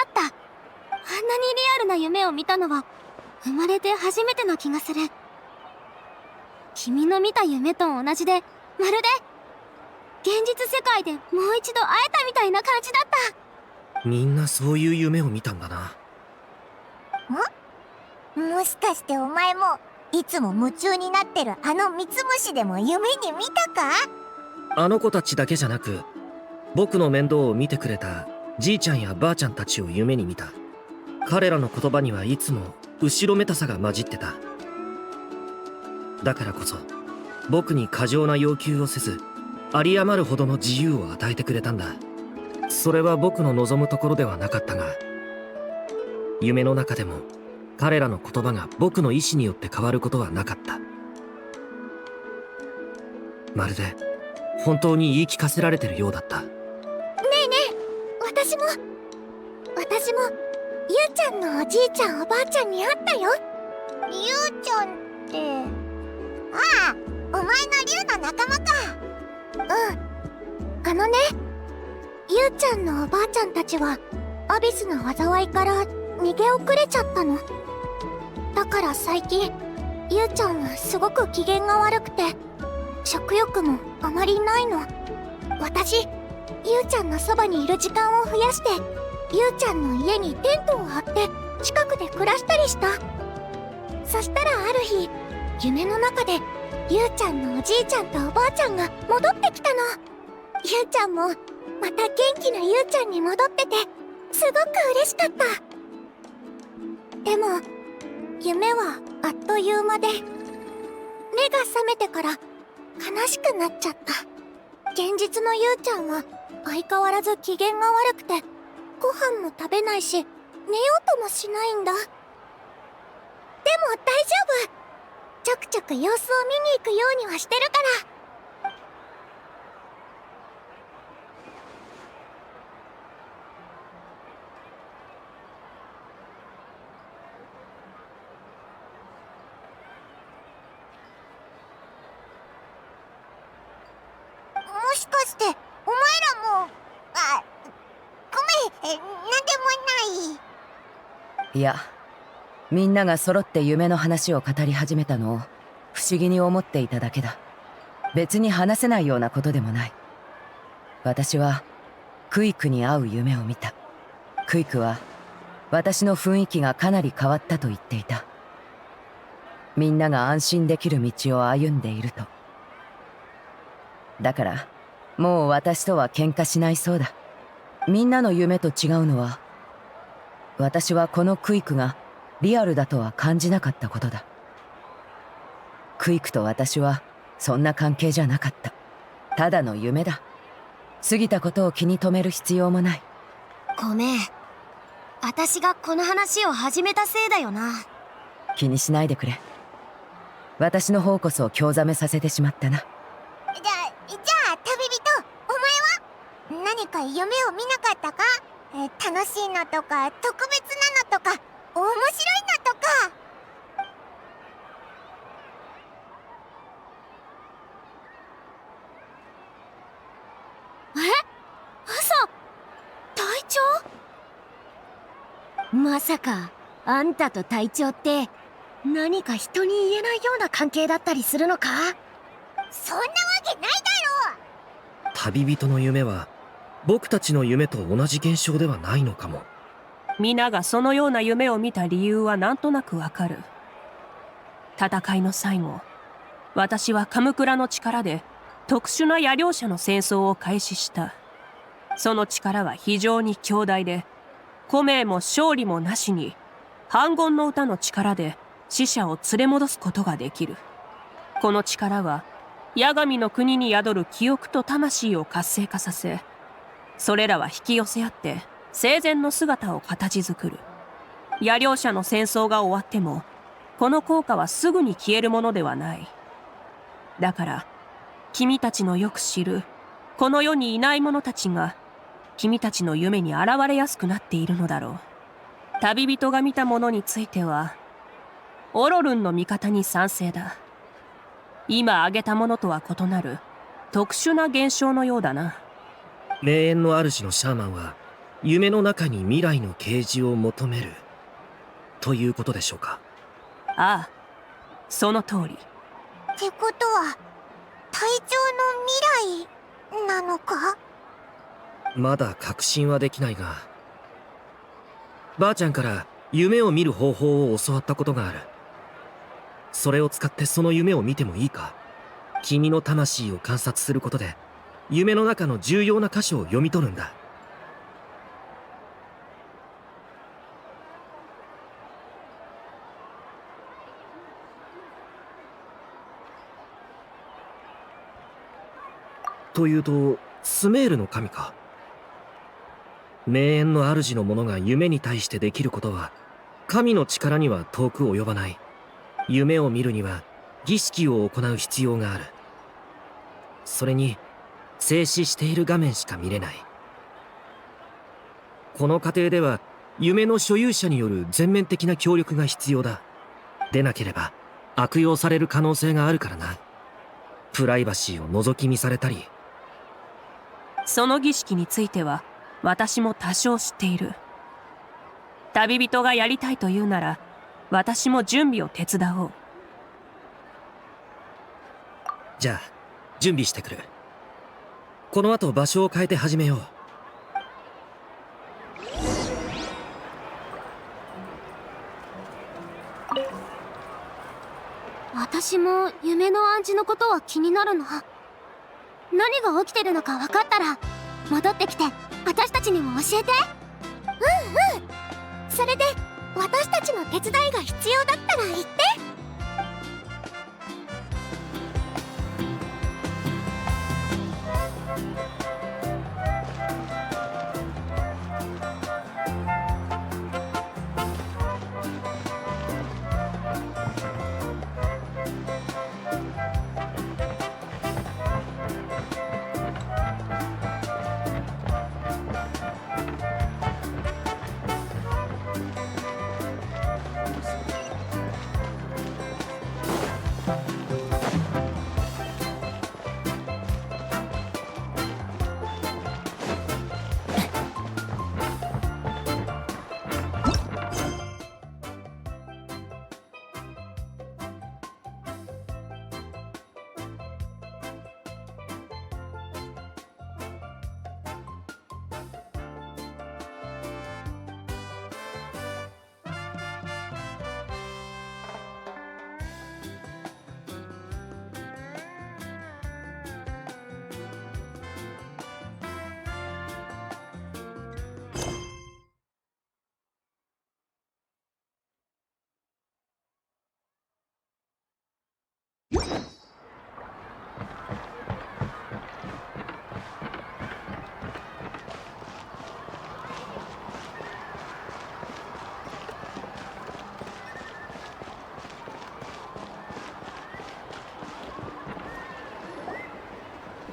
あった。あんなにリアルな夢を見たのは生まれて初めての気がする。君の見た夢と同じで、まるで現実世界でもう一度会えたみたいな感じだった。みんなそういう夢を見たんだな。もしかしてお前もいつも夢中になってるあのミツムシでも夢に見たか？あの子たちだけじゃなく、僕の面倒を見てくれたじいちゃんやばあちゃんたちを夢に見た。彼らの言葉にはいつも後ろめたさが混じってた。だからこそ僕に過剰な要求をせず、有り余るほどの自由を与えてくれたんだ。それは僕の望むところではなかったが、夢の中でも彼らの言葉が僕の意志によって変わることはなかった。まるで本当に言い聞かせられてるようだった。ねえねえ、私もゆうちゃんのおじいちゃんおばあちゃんに会ったよ。ゆうちゃんって、ああ、お前の竜の仲間か。あのね、ゆうちゃんのおばあちゃんたちはアビスの災いから逃げ遅れちゃったの。だから最近ゆうちゃんはすごく機嫌が悪くて、食欲もあまりないの。私、ゆうちゃんのそばにいる時間を増やして、ゆうちゃんの家にテントを張って近くで暮らしたりした。そしたらある日、夢の中でゆうちゃんのおじいちゃんとおばあちゃんが戻ってきたの。ゆうちゃんもまた元気なゆうちゃんに戻ってて、すごく嬉しかった。でも夢はあっという間で、目が覚めてから悲しくなっちゃった。現実のゆうちゃんは相変わらず機嫌が悪くて、ご飯も食べないし寝ようともしないんだ。でも大丈夫、ちょくちょく様子を見に行くようにはしてるから。しかしてお前らもごめん、なんでもない。いや、みんなが揃って夢の話を語り始めたのを不思議に思っていただけだ。別に話せないようなことでもない。私はクイクに会う夢を見た。クイクは私の雰囲気がかなり変わったと言っていた。みんなが安心できる道を歩んでいると。だからもう私とは喧嘩しないそうだ。みんなの夢と違うのは、私はこのクイクがリアルだとは感じなかったことだ。クイクと私はそんな関係じゃなかった。ただの夢だ。過ぎたことを気に留める必要もない。ごめん、私がこの話を始めたせいだよな。気にしないでくれ。私の方こそ興ざめさせてしまったな。じゃあ旅人、お前は何か夢を見なかったか？楽しいのとか特別なのとか面白いのとか。嘘？隊長？まさかあんたと隊長って何か人に言えないような関係だったりするのか？そんなわけないだろう。旅人の夢は僕たちの夢と同じ現象ではないのかも。皆がそのような夢を見た理由はなんとなくわかる。戦いの最後、私はカムクラの力で特殊な野猟者の戦争を開始した。その力は非常に強大で、古名も勝利もなしに反言の歌の力で死者を連れ戻すことができる。この力は八神の国に宿る記憶と魂を活性化させ、それらは引き寄せ合って生前の姿を形作る。野猟者の戦争が終わってもこの効果はすぐに消えるものではない。だから君たちのよく知るこの世にいない者たちが君たちの夢に現れやすくなっているのだろう。旅人が見たものについてはオロルンの味方に賛成だ。今挙げたものとは異なる特殊な現象のようだな。霊園の主のシャーマンは夢の中に未来の啓示を求めるということでしょうか？ああ、その通り。ってことは隊長の未来なのか？まだ確信はできないが、ばあちゃんから夢を見る方法を教わったことがある。それを使ってその夢を見てもいいか？君の魂を観察することで夢の中の重要な箇所を読み取るんだ。というと、スメールの神か。名園の主の者が夢に対してできることは神の力には遠く及ばない。夢を見るには儀式を行う必要がある。それに静止している画面しか見れない。この過程では夢の所有者による全面的な協力が必要だ。でなければ悪用される可能性があるからな。プライバシーを覗き見されたり。その儀式については私も多少知っている。旅人がやりたいというなら私も準備を手伝おう。じゃあ準備してくる。この後場所を変えて始めよう。私も夢の暗示のことは気になるな。何が起きてるのか分かったら戻ってきて私たちにも教えて。うんうん。それで私たちの手伝いが必要だったら言って。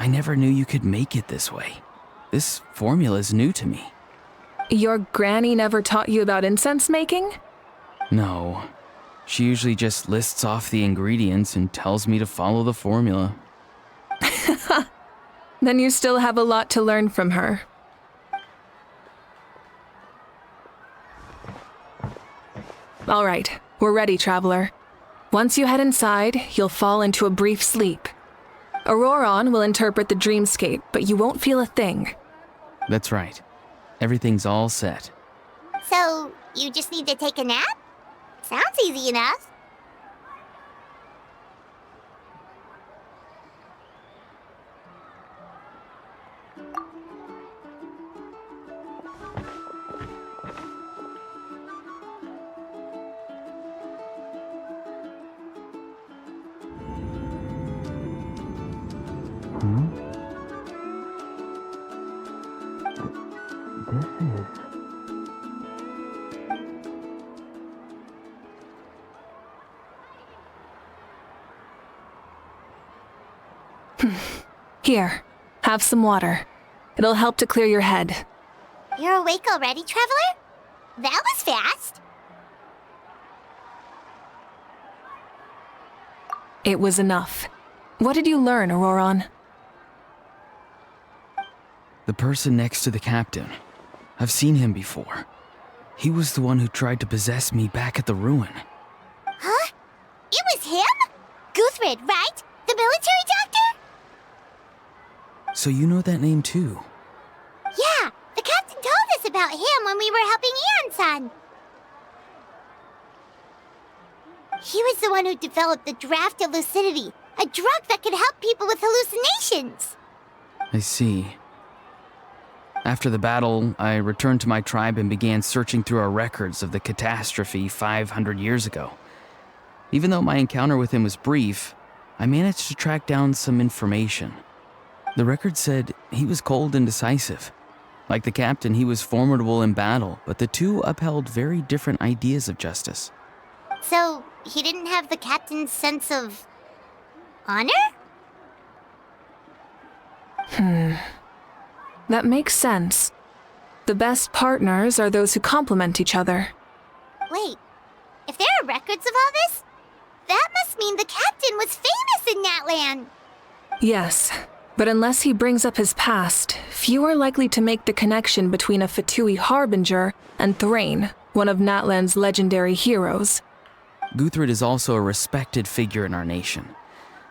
I never knew you could make it this way. This formula is new to me. Your granny never taught you about incense making? No. She usually just lists off the ingredients and tells me to follow the formula. Then you still have a lot to learn from her. All right, we're ready, traveler. Once you head inside, you'll fall into a brief sleep. Auroron will interpret the dreamscape, but you won't feel a thing. That's right. Everything's all set. So, you just need to take a nap? Sounds easy enough. Here, have some water. It'll help to clear your head. You're awake already, Traveler? That was fast. It was enough. What did you learn, Auroron? The person next to the captain. I've seen him before. He was the one who tried to possess me back at the ruin. Huh? It was him? Guthred, right? The military doctor? So you know that name too? Yeah, the captain told us about him when we were helping Eon-san. He was the one who developed the draft of lucidity, a drug that could help people with hallucinations. I see. After the battle, I returned to my tribe and began searching through our records of the catastrophe 500 years ago. Even though my encounter with him was brief, I managed to track down some information. The record said he was cold and decisive. Like the captain, he was formidable in battle, but the two upheld very different ideas of justice. So, he didn't have the captain's sense of honor? That makes sense. The best partners are those who complement each other. Wait, if there are records of all this, that must mean the captain was famous in that land. Yes, but unless he brings up his past, few are likely to make the connection between a Fatui harbinger and Thrain, one of Natlan's legendary heroes. Guthred is also a respected figure in our nation.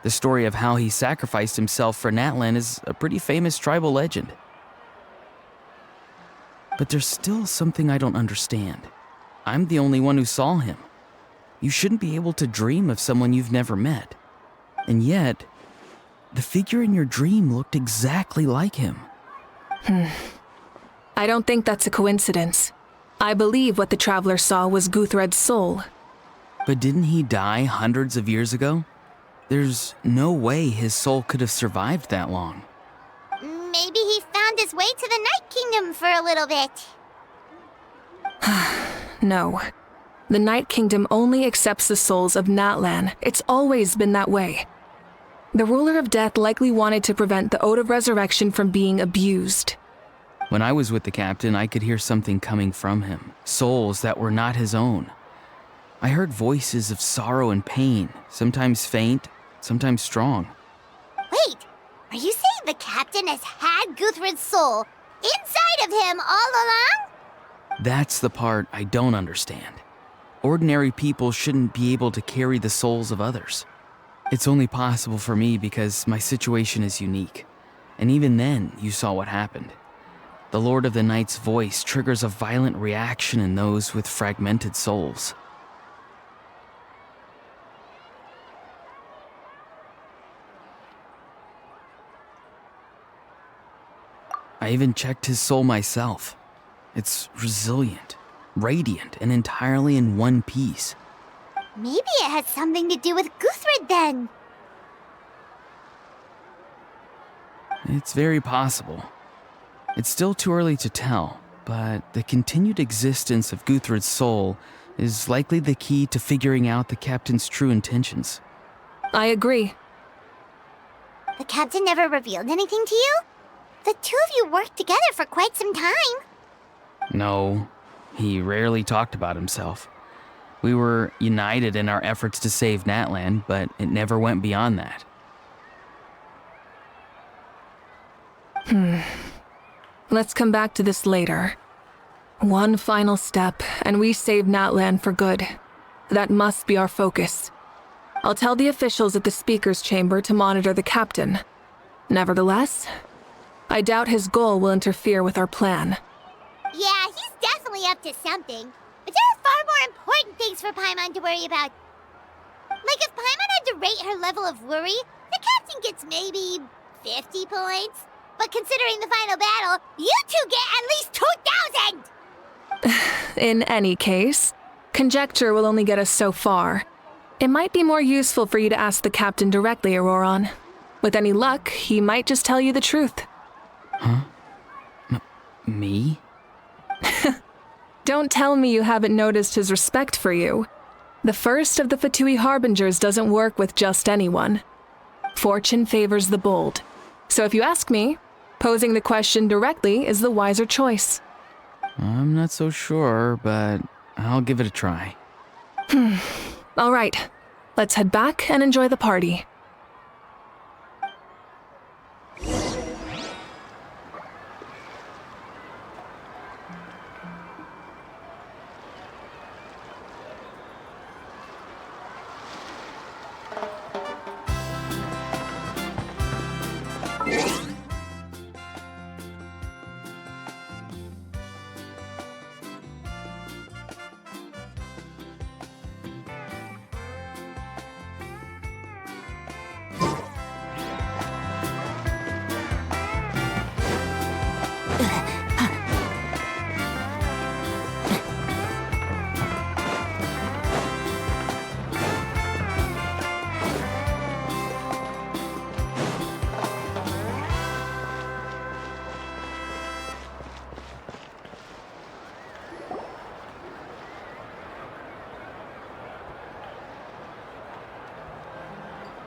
The story of how he sacrificed himself for Natlan is a pretty famous tribal legend. But there's still something I don't understand. I'm the only one who saw him. You shouldn't be able to dream of someone you've never met. And yet, the figure in your dream looked exactly like him. I don't think that's a coincidence. I believe what the traveler saw was Guthred's soul. But didn't he die hundreds of years ago? There's no way his soul could have survived that long. Maybe he found his way to the Night Kingdom for a little bit. No. The Night Kingdom only accepts the souls of Natlan. It's always been that way. The ruler of death likely wanted to prevent the Ode of Resurrection from being abused. When I was with the captain, I could hear something coming from him, souls that were not his own. I heard voices of sorrow and pain, sometimes faint, sometimes strong. Wait, are you saying the captain has had Guthred's soul inside of him all along? That's the part I don't understand. Ordinary people shouldn't be able to carry the souls of others. It's only possible for me because my situation is unique. And even then, you saw what happened. The Lord of the Night's voice triggers a violent reaction in those with fragmented souls. I even checked his soul myself. It's resilient, radiant, and entirely in one piece. Maybe it has something to do with Guthred then. It's very possible. It's still too early to tell, but the continued existence of Guthred's soul is likely the key to figuring out the captain's true intentions. I agree. The captain never revealed anything to you? The two of you worked together for quite some time. No, he rarely talked about himself. We were united in our efforts to save Natlan, but it never went beyond that. Let's come back to this later. One final step, and we save Natlan for good. That must be our focus. I'll tell the officials at the speaker's chamber to monitor the captain. Nevertheless, I doubt his goal will interfere with our plan. Yeah, he's definitely up to something. But there are far more important things for Paimon to worry about. Like if Paimon had to rate her level of worry, the captain gets maybe 50 points. But considering the final battle, you two get at least 2,000! In any case, conjecture will only get us so far. It might be more useful for you to ask the captain directly, Auroron. With any luck, he might just tell you the truth. Huh? Me? Don't tell me you haven't noticed his respect for you. The first of the Fatui Harbingers doesn't work with just anyone. Fortune favors the bold. So if you ask me, posing the question directly is the wiser choice. I'm not so sure, but I'll give it a try. All right, let's head back and enjoy the party.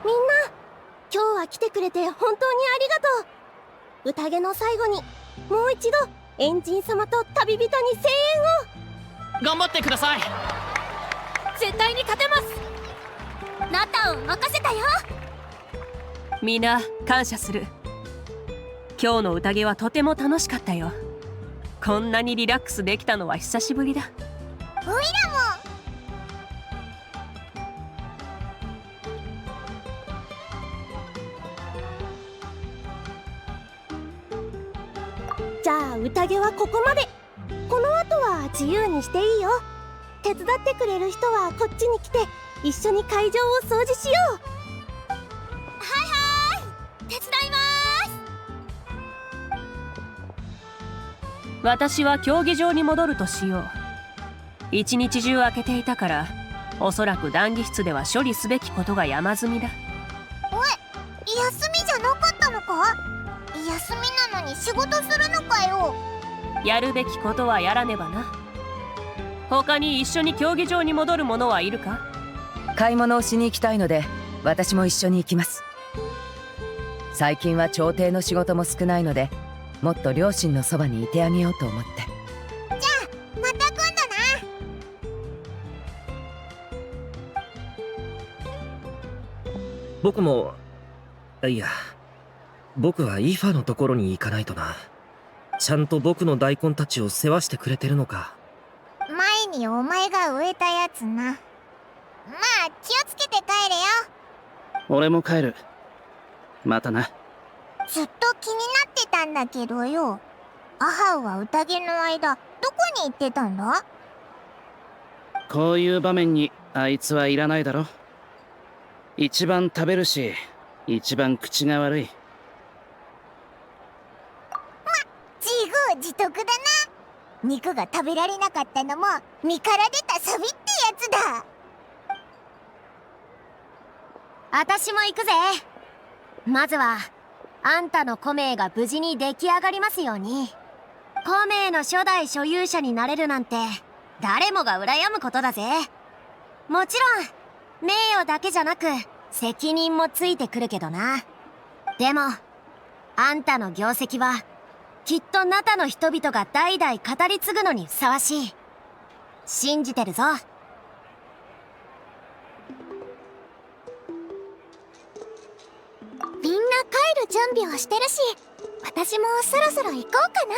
みんな、今日は来てくれて本当にありがとう。宴の最後にもう一度エンジン様と旅人に声援を。頑張ってください。絶対に勝てます。ナタを任せたよ。みんな感謝する。今日の宴はとても楽しかったよ。こんなにリラックスできたのは久しぶりだ。おいらも。じゃあ宴はここまで。この後は自由にしていいよ。手伝ってくれる人はこっちに来て一緒に会場を掃除しよう。はいはい、手伝います。私は競技場に戻るとしよう。一日中開けていたから、おそらく談義室では処理すべきことが山積みだ。おい、休みじゃなかったのか？休みなのに仕事するのかよ。やるべきことはやらねばな。他に一緒に競技場に戻る者はいるか？買い物をしに行きたいので私も一緒に行きます。最近は調停の仕事も少ないので、もっと両親のそばにいてあげようと思って。じゃあまた今度な。僕も、いや、僕はイファのところに行かないとな。ちゃんと僕の大根たちを世話してくれてるのか。前にお前が植えたやつな。まあ気をつけて帰れよ。俺も帰る。またな。ずっと気になってたんだけどよ。アハウは宴の間どこに行ってたんだ？こういう場面にあいつはいらないだろ。一番食べるし、一番口が悪い。自業自得だな。肉が食べられなかったのも身から出たサビってやつだ。私も行くぜ。まずはあんたのコメイが無事に出来上がりますように。コメイの初代所有者になれるなんて誰もが羨むことだぜ。もちろん名誉だけじゃなく責任もついてくるけどな。でもあんたの業績はきっとナタの人々が代々語り継ぐのにふさわしい。信じてるぞ。みんな帰る準備をしてるし、私もそろそろ行こうかな。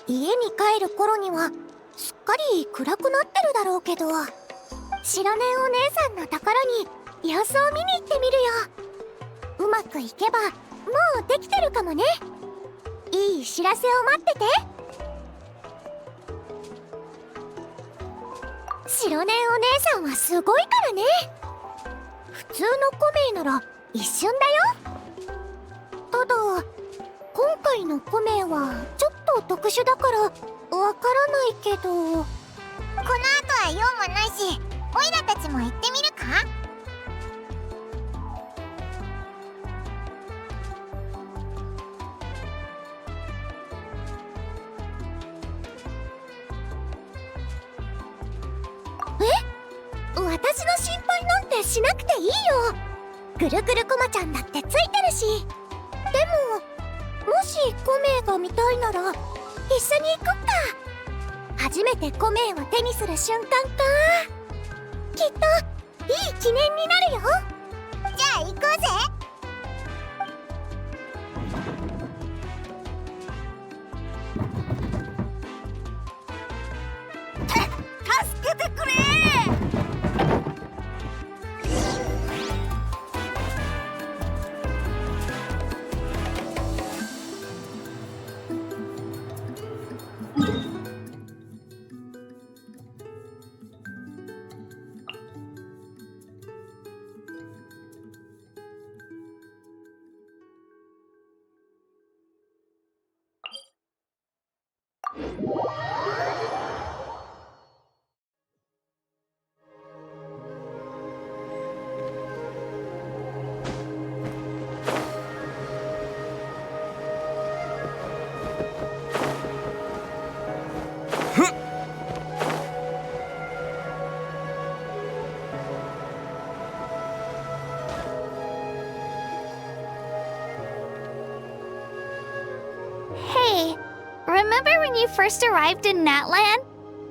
家に帰る頃にはすっかり暗くなってるだろうけど、白根お姉さんのところに様子を見に行ってみるよ。うまくいけばもうできてるかもね。いい知らせを待ってて。白根お姉さんはすごいからね。普通のコメなら一瞬だよ。ただ今回のコメはちょっと特殊だからわからないけど。この後は用もないし、オイラたちも行ってみるか。私の心配なんてしなくていいよ。ぐるぐるコマちゃんだってついてるし。でももしコメが見たいなら一緒に行こっか。初めてコメを手にする瞬間か。きっといい記念になるよ。じゃあ行こうぜ。助けてくれ。Remember when you first arrived in Natland?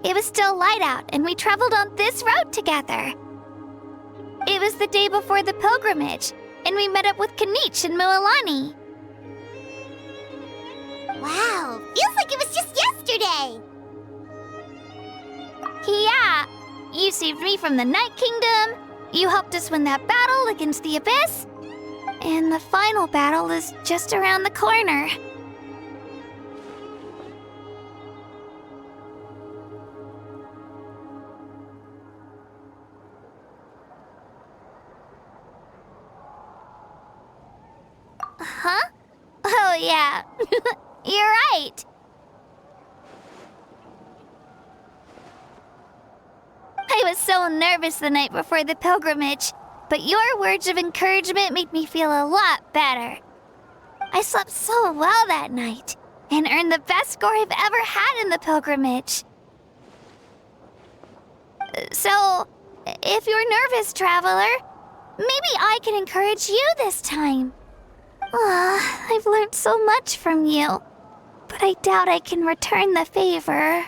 It was still light out, and we traveled on this road together. It was the day before the pilgrimage, and we met up with Kanich and Mualani. Wow, feels like it was just yesterday! Yeah, you saved me from the Night Kingdom, you helped us win that battle against the Abyss, and the final battle is just around the corner. Huh? Oh, yeah. You're right. I was so nervous the night before the pilgrimage, but your words of encouragement made me feel a lot better. I slept so well that night, and earned the best score I've ever had in the pilgrimage. So, if you're nervous, traveler, maybe I can encourage you this time. I've learned so much from you, but I doubt I can return the favor.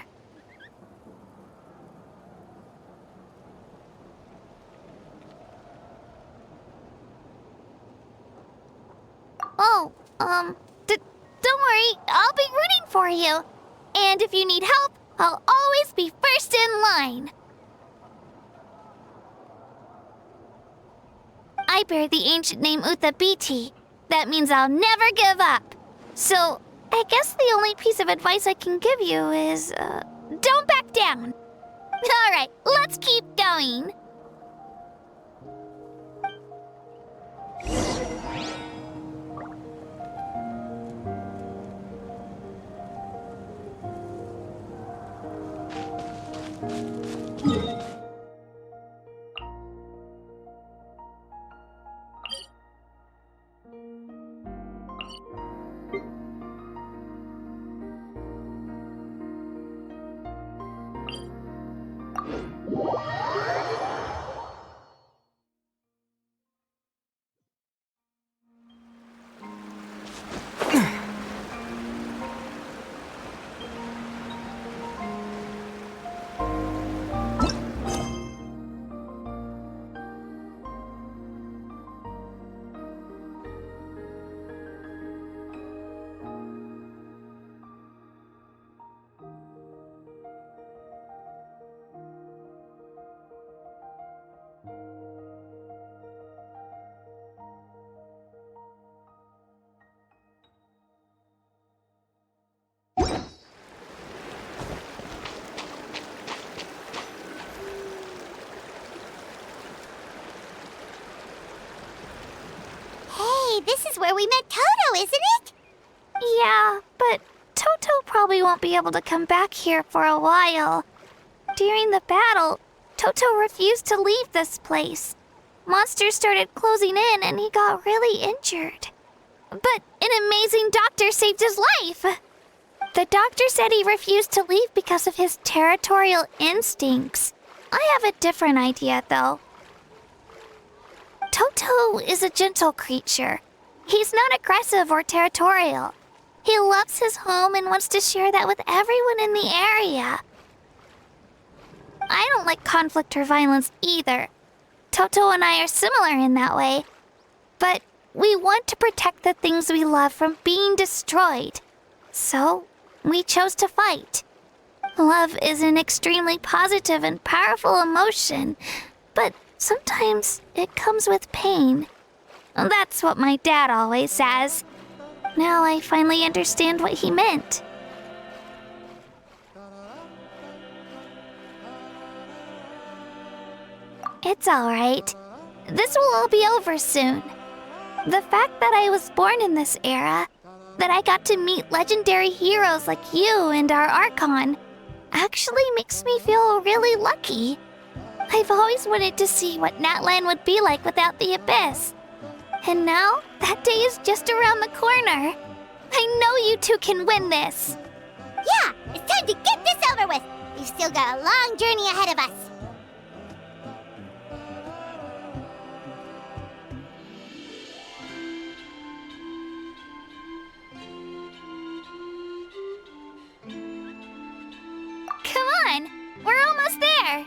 Oh, don't worry, I'll be rooting for you. And if you need help, I'll always be first in line. I bear the ancient name Uthabiti. That means I'll never give up. So, I guess the only piece of advice I can give you is, don't back down. Alright, let's keep going. This is where we met Toto, isn't it? Yeah, but Toto probably won't be able to come back here for a while. During the battle, Toto refused to leave this place. Monsters started closing in and he got really injured. But an amazing doctor saved his life! The doctor said he refused to leave because of his territorial instincts. I have a different idea, though. Toto is a gentle creature. He's not aggressive or territorial. He loves his home and wants to share that with everyone in the area. I don't like conflict or violence either. Toto and I are similar in that way. But we want to protect the things we love from being destroyed. So, we chose to fight. Love is an extremely positive and powerful emotion, but sometimes it comes with pain. That's what my dad always says. Now I finally understand what he meant. It's alright. This will all be over soon. The fact that I was born in this era, that I got to meet legendary heroes like you and our Archon, actually makes me feel really lucky. I've always wanted to see what Natlan would be like without the Abyss. And now, that day is just around the corner. I know you two can win this. Yeah, it's time to get this over with. We've still got a long journey ahead of us. Come on, we're almost there.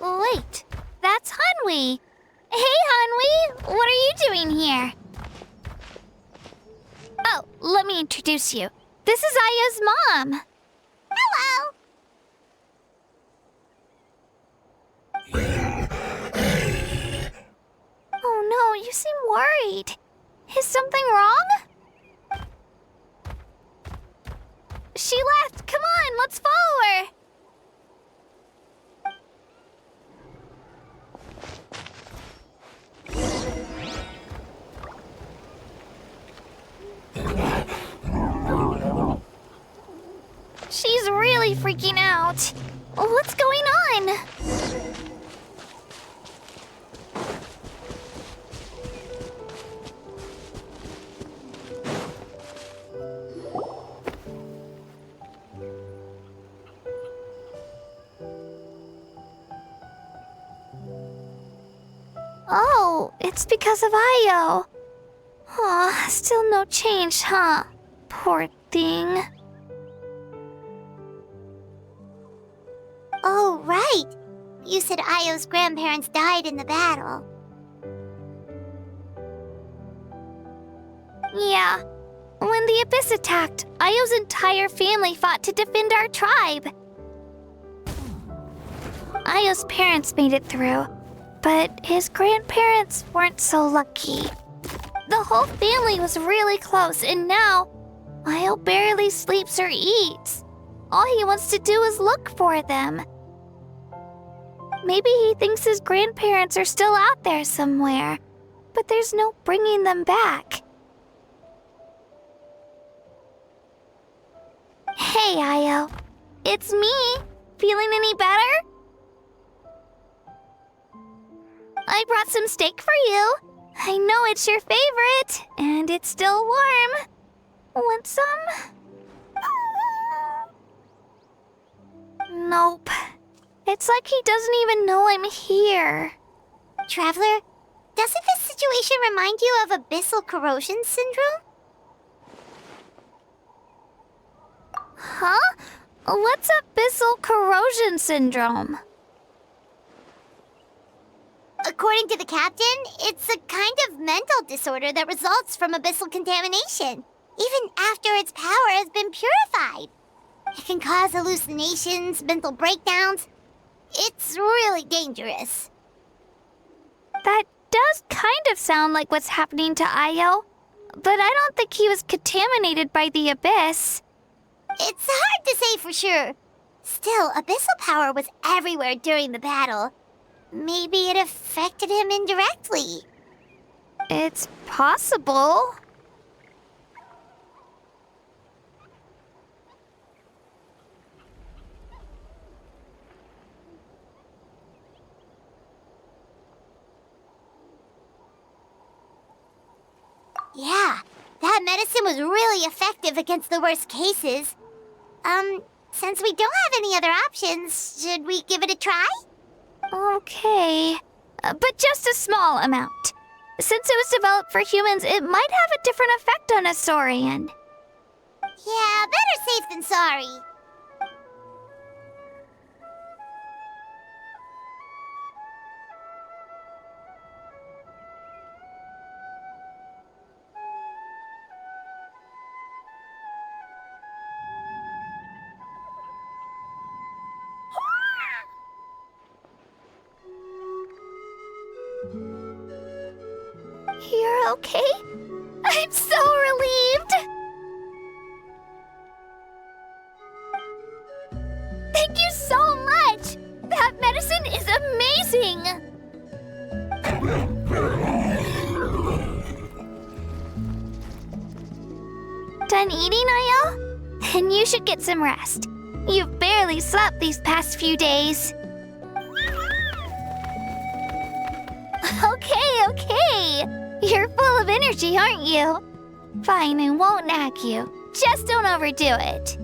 Wait, that's Hanwi. Hey, Hanwi, what are you doing here? Oh, let me introduce you. This is Aya's mom. Hello! Oh no, you seem worried. Is something wrong? She left. Come on, let's follow her. She's really freaking out. What's going on? Oh, it's because of Io. Aw, still no change, huh? Poor thing. Oh, right. You said Io's grandparents died in the battle. Yeah. When the Abyss attacked, Io's entire family fought to defend our tribe. Io's parents made it through, but his grandparents weren't so lucky. The whole family was really close, and now Io barely sleeps or eats. All he wants to do is look for them. Maybe he thinks his grandparents are still out there somewhere, but there's no bringing them back. Hey, Io. It's me. Feeling any better? I brought some steak for you. I know it's your favorite, and it's still warm. Want some? Nope. It's like he doesn't even know I'm here. Traveler, doesn't this situation remind you of abyssal corrosion syndrome? Huh? What's abyssal corrosion syndrome? According to the captain, it's a kind of mental disorder that results from abyssal contamination, even after its power has been purified. It can cause hallucinations, mental breakdowns. It's really dangerous. That does kind of sound like what's happening to Io, but I don't think he was contaminated by the abyss. It's hard to say for sure. Still, abyssal power was everywhere during the battle. Maybe it affected him indirectly. It's possible. Yeah, that medicine was really effective against the worst cases. Since we don't have any other options, should we give it a try? Okay, but just a small amount. Since it was developed for humans, it might have a different effect on a Saurian. Yeah, better safe than sorry. You're okay? I'm so relieved! Thank you so much! That medicine is amazing! Done eating, Io? Then you should get some rest. You've barely slept these past few days. Okay. You're full of energy, aren't you? Fine, I won't nag you. Just don't overdo it.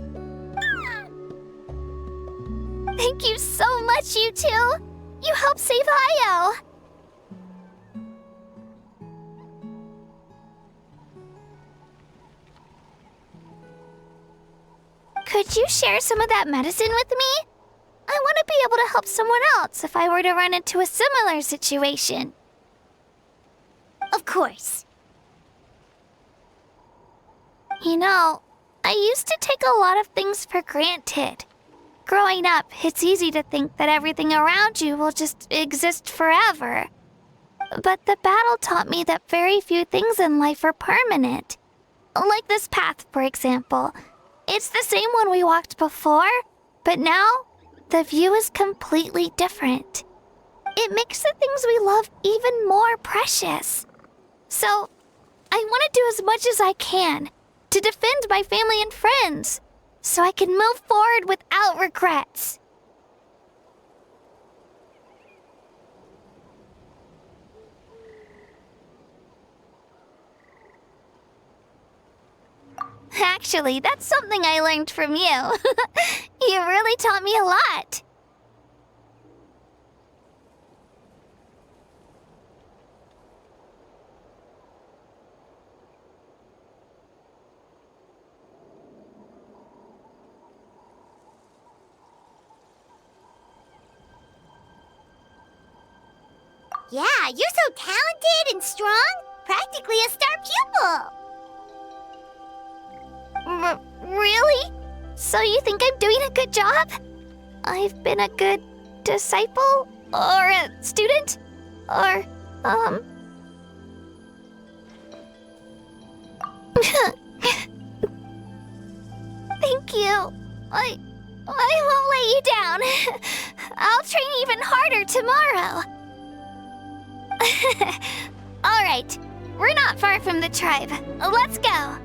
Thank you so much, you two. You helped save Io. Could you share some of that medicine with me? I want to be able to help someone else if I were to run into a similar situation. Of course. You know, I used to take a lot of things for granted. Growing up, it's easy to think that everything around you will just exist forever. But the battle taught me that very few things in life are permanent. Like this path, for example. It's the same one we walked before, but now the view is completely different. It makes the things we love even more precious. So, I want to do as much as I can to defend my family and friends, so I can move forward without regrets. Actually, that's something I learned from you. You really taught me a lot. Yeah, you're so talented and strong. Practically a star pupil. Really? So you think I'm doing a good job? I've been a good disciple? Or a student? Or, Thank you. I won't let you down. I'll train even harder tomorrow. All right, we're not far from the tribe. Let's go.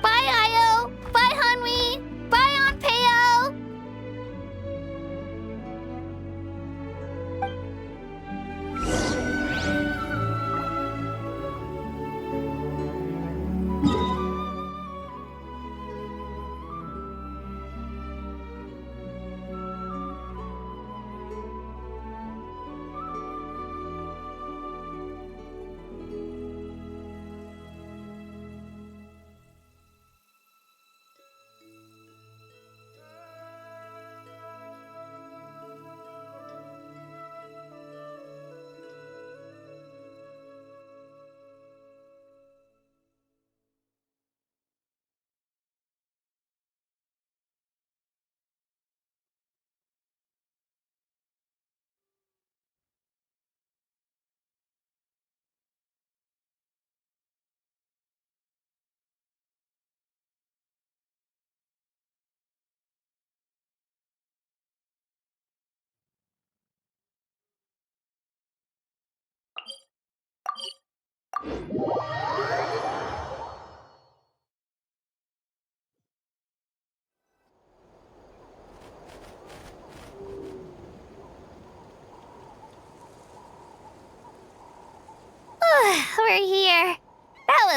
Bye, Io. Bye, Hanwi. Bye, Onpeo.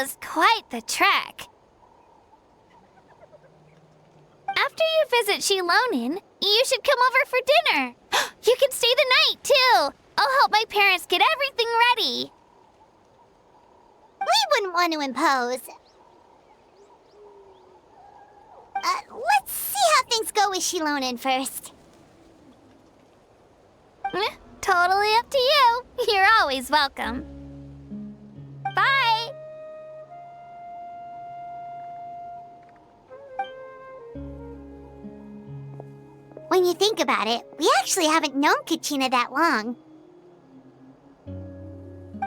was quite the trek. After you visit Xilonen, you should come over for dinner. You can stay the night, too. I'll help my parents get everything ready. We wouldn't want to impose. Let's see how things go with Xilonen first. Totally up to you. You're always welcome. Bye! When you think about it, we actually haven't known Kachina that long.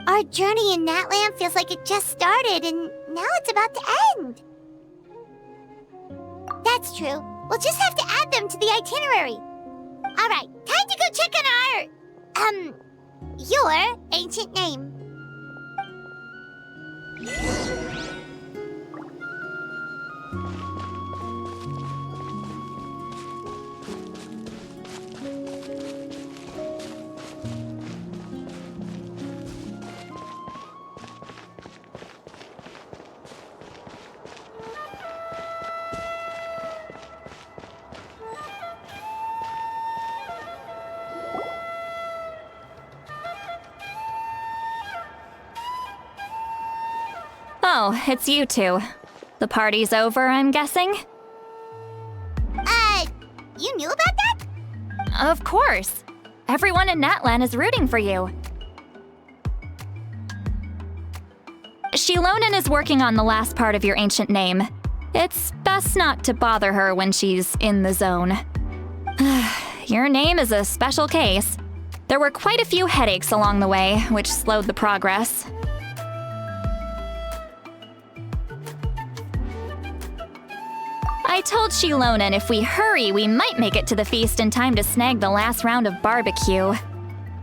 Our journey in Natland feels like it just started, and now it's about to end. That's true. We'll just have to add them to the itinerary. Alright, time to go check on your ancient name. Oh, it's you two. The party's over, I'm guessing? You knew about that? Of course. Everyone in Natlan is rooting for you. Xilonen is working on the last part of your ancient name. It's best not to bother her when she's in the zone. Your name is a special case. There were quite a few headaches along the way, which slowed the progress. I told Xilonen if we hurry, we might make it to the feast in time to snag the last round of barbecue.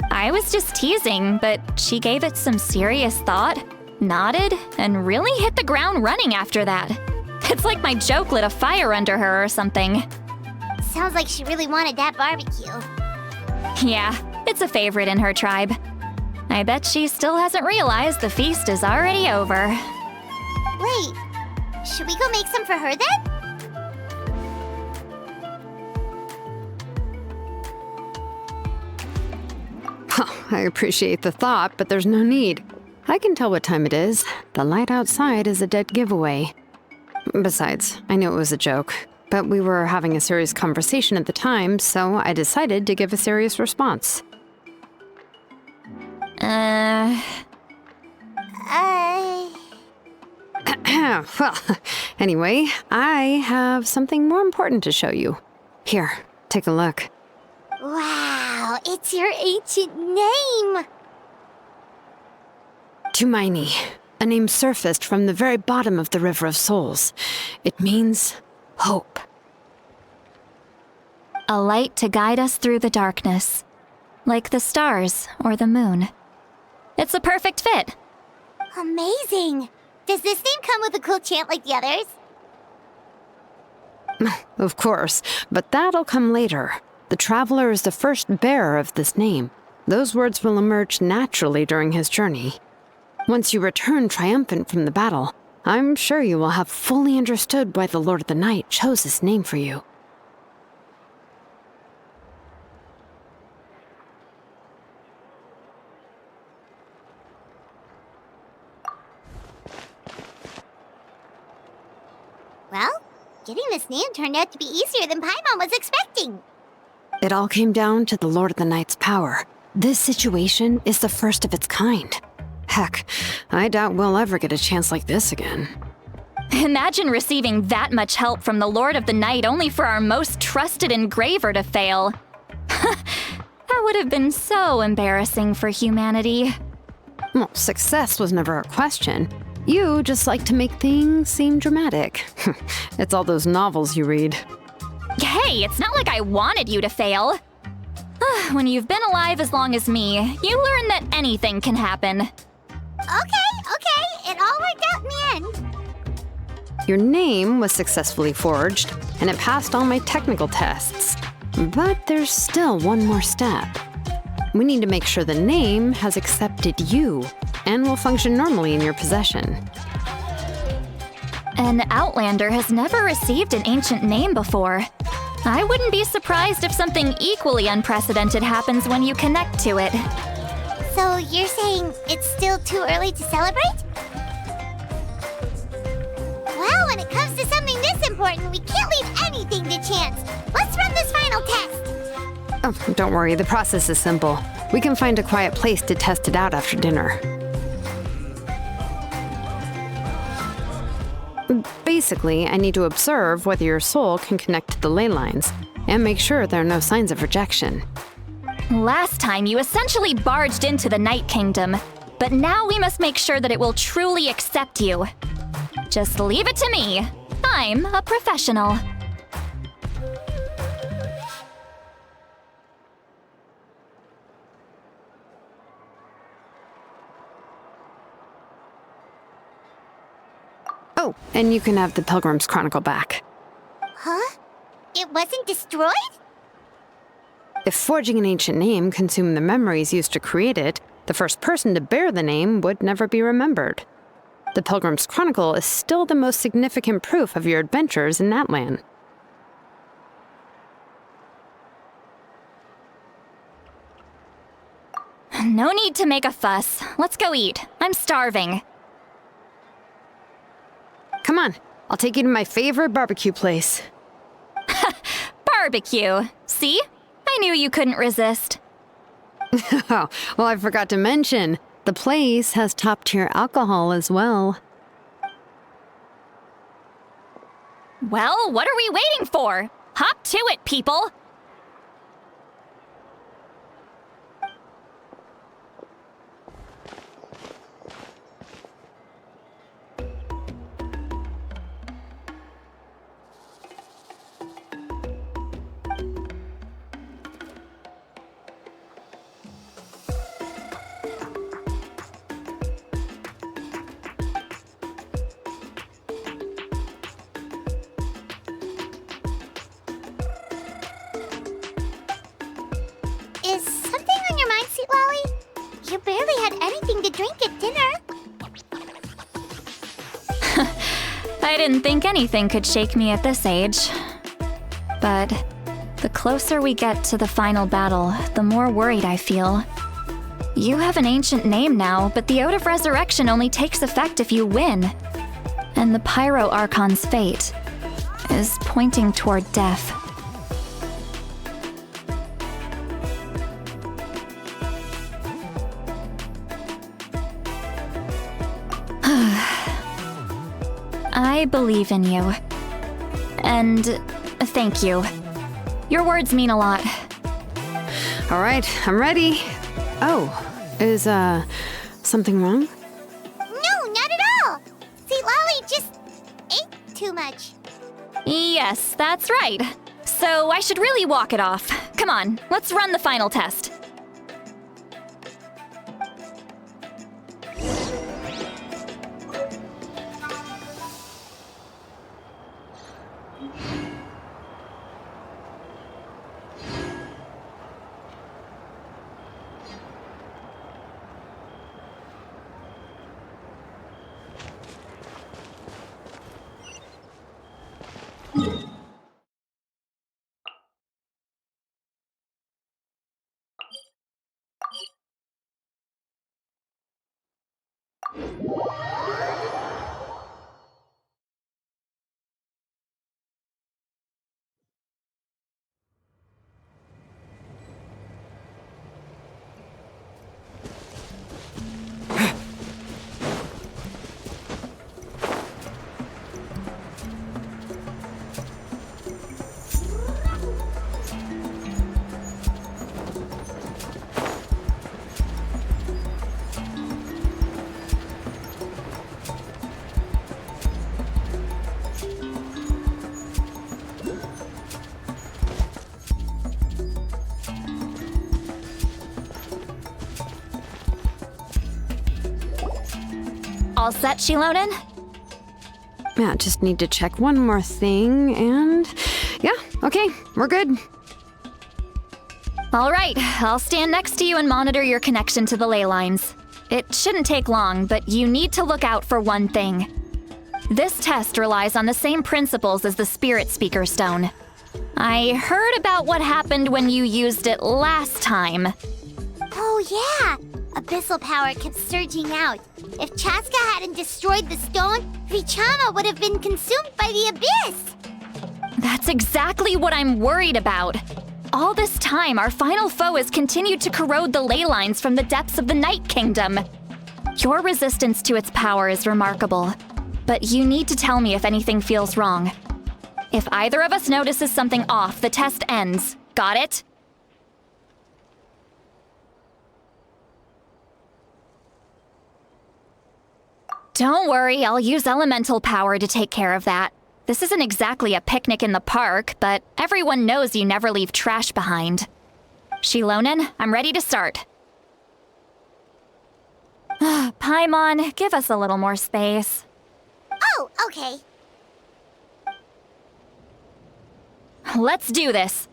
I was just teasing, but she gave it some serious thought, nodded, and really hit the ground running after that. It's like my joke lit a fire under her or something. Sounds like she really wanted that barbecue. Yeah, it's a favorite in her tribe. I bet she still hasn't realized the feast is already over. Wait, should we go make some for her then? I appreciate the thought, but there's no need. I can tell what time it is. The light outside is a dead giveaway. Besides, I knew it was a joke, but we were having a serious conversation at the time, so I decided to give a serious response. Well, anyway, I have something more important to show you. Here, take a look. Wow, it's your ancient name! Tumaini, a name surfaced from the very bottom of the River of Souls. It means hope. A light to guide us through the darkness, like the stars or the moon. It's a perfect fit. Amazing! Does this name come with a cool chant like the others? Of course, but that'll come later. The Traveler is the first bearer of this name. Those words will emerge naturally during his journey. Once you return triumphant from the battle, I'm sure you will have fully understood why the Lord of the Night chose this name for you. Well, getting this name turned out to be easier than Paimon was expecting. It all came down to the Lord of the Night's power. This situation is the first of its kind. Heck, I doubt we'll ever get a chance like this again. Imagine receiving that much help from the Lord of the Night only for our most trusted engraver to fail. That would have been so embarrassing for humanity. Well, success was never a question. You just like to make things seem dramatic. It's all those novels you read. Hey, it's not like I wanted you to fail. When you've been alive as long as me, you learn that anything can happen. Okay, it all worked out in the end. Your name was successfully forged, and it passed all my technical tests. But there's still one more step. We need to make sure the name has accepted you, and will function normally in your possession. An Outlander has never received an ancient name before. I wouldn't be surprised if something equally unprecedented happens when you connect to it. So you're saying it's still too early to celebrate? Well, when it comes to something this important, we can't leave anything to chance. Let's run this final test. Oh, don't worry, the process is simple. We can find a quiet place to test it out after dinner. Basically, I need to observe whether your soul can connect to the ley lines, and make sure there are no signs of rejection. Last time, you essentially barged into the Night Kingdom, but now we must make sure that it will truly accept you. Just leave it to me. I'm a professional. Oh, and you can have the Pilgrim's Chronicle back. Huh? It wasn't destroyed? If forging an ancient name consumed the memories used to create it, the first person to bear the name would never be remembered. The Pilgrim's Chronicle is still the most significant proof of your adventures in that land. No need to make a fuss. Let's go eat. I'm starving. Come on, I'll take you to my favorite barbecue place. Barbecue. See? I knew you couldn't resist. Oh, well, I forgot to mention, the place has top-tier alcohol as well. Well, what are we waiting for? Hop to it, people! Is something on your mind, Citlali? You barely had anything to drink at dinner. I didn't think anything could shake me at this age. But the closer we get to the final battle, the more worried I feel. You have an ancient name now, but the Ode of Resurrection only takes effect if you win. And the Pyro Archon's fate is pointing toward death. I believe in you. And thank you. Your words mean a lot. All right, I'm ready. Oh, is, something wrong? No, not at all. Citlali just ate too much. Yes, that's right. So I should really walk it off. Come on, let's run the final test. All set, Xilonen? Yeah, just need to check one more thing, and yeah, okay, we're good. All right, I'll stand next to you and monitor your connection to the ley lines. It shouldn't take long, but you need to look out for one thing. This test relies on the same principles as the Spirit Speaker Stone. I heard about what happened when you used it last time. Oh yeah! Abyssal power kept surging out. If Chaska hadn't destroyed the stone, Vichama would have been consumed by the abyss! That's exactly what I'm worried about. All this time, our final foe has continued to corrode the ley lines from the depths of the Night Kingdom. Your resistance to its power is remarkable, but you need to tell me if anything feels wrong. If either of us notices something off, the test ends. Got it? Don't worry, I'll use elemental power to take care of that. This isn't exactly a picnic in the park, but everyone knows you never leave trash behind. Xilonen, I'm ready to start. Paimon, give us a little more space. Oh, okay. Let's do this.